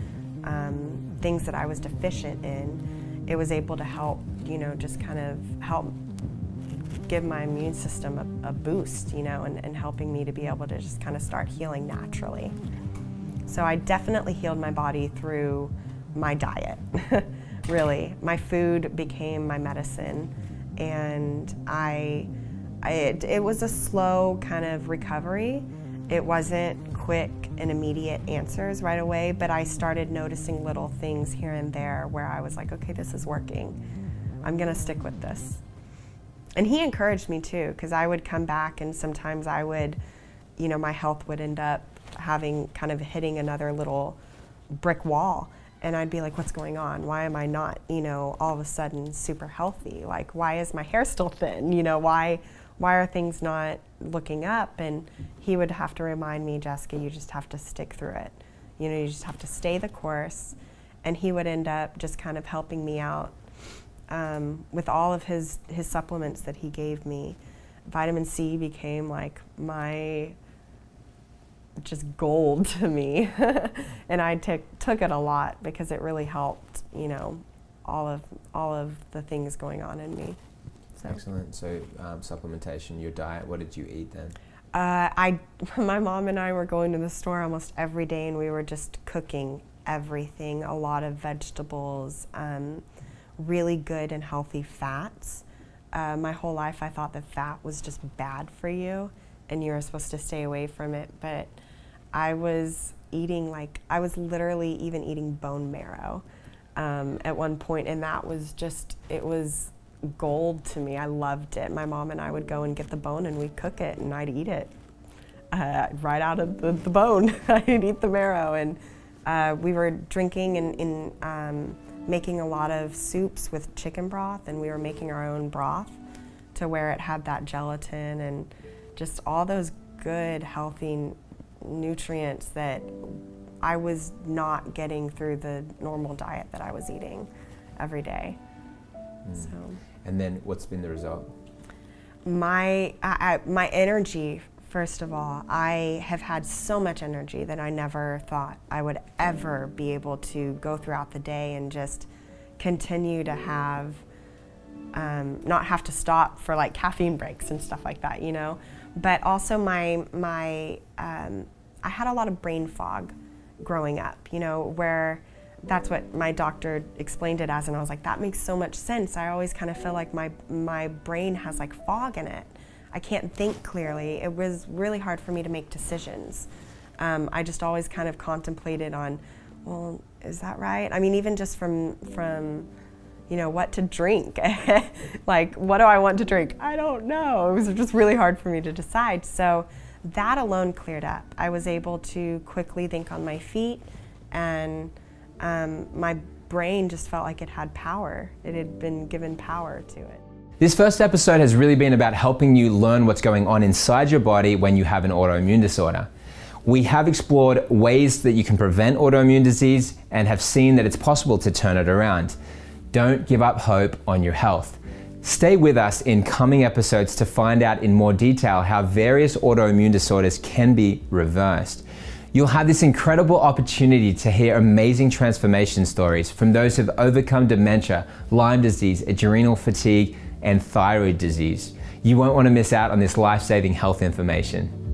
things that I was deficient in. It was able to help, just kind of help give my immune system a boost, and helping me to be able to just kind of start healing naturally. So I definitely healed my body through my diet, really. My food became my medicine, and it was a slow kind of recovery. It wasn't quick and immediate answers right away, but I started noticing little things here and there where I was like, okay, this is working. I'm gonna stick with this. And he encouraged me too, because I would come back and sometimes I would, my health would end up hitting another little brick wall. And I'd be like, what's going on? Why am I not, all of a sudden super healthy? Like, why is my hair still thin? Why are things not looking up? And he would have to remind me, Jessica, you just have to stick through it. You just have to stay the course. And he would end up just kind of helping me out with all of his supplements that he gave me. Vitamin C became like my just gold to me. And I took it a lot because it really helped, all of the things going on in me. So. Excellent. So supplementation, your diet, what did you eat then? My mom and I were going to the store almost every day, and we were just cooking everything, a lot of vegetables, really good and healthy fats. My whole life I thought that fat was just bad for you and you were supposed to stay away from it, but I was literally even eating bone marrow at one point, and that was it was gold to me. I loved it. My mom and I would go and get the bone and we'd cook it and I'd eat it right out of the bone. I'd eat the marrow, and we were drinking and making a lot of soups with chicken broth, and we were making our own broth to where it had that gelatin and just all those good, healthy nutrients that I was not getting through the normal diet that I was eating every day. So. And then what's been the result? My energy, first of all, I have had so much energy that I never thought I would ever be able to go throughout the day and just continue to have not have to stop for like caffeine breaks and stuff like that, you know. But also I had a lot of brain fog growing up, you know, where that's what my doctor explained it as, and I was like, that makes so much sense. I always kind of feel like my brain has like fog in it. I can't think clearly. It was really hard for me to make decisions. I just always kind of contemplated on, well, is that right? I mean, even just from you know, what to drink. Like, what do I want to drink? I don't know. It was just really hard for me to decide. So that alone cleared up. I was able to quickly think on my feet, and my brain just felt like it had power. It had been given power to it. This first episode has really been about helping you learn what's going on inside your body when you have an autoimmune disorder. We have explored ways that you can prevent autoimmune disease and have seen that it's possible to turn it around. Don't give up hope on your health. Stay with us in coming episodes to find out in more detail how various autoimmune disorders can be reversed. You'll have this incredible opportunity to hear amazing transformation stories from those who've overcome dementia, Lyme disease, adrenal fatigue, and thyroid disease. You won't want to miss out on this life-saving health information.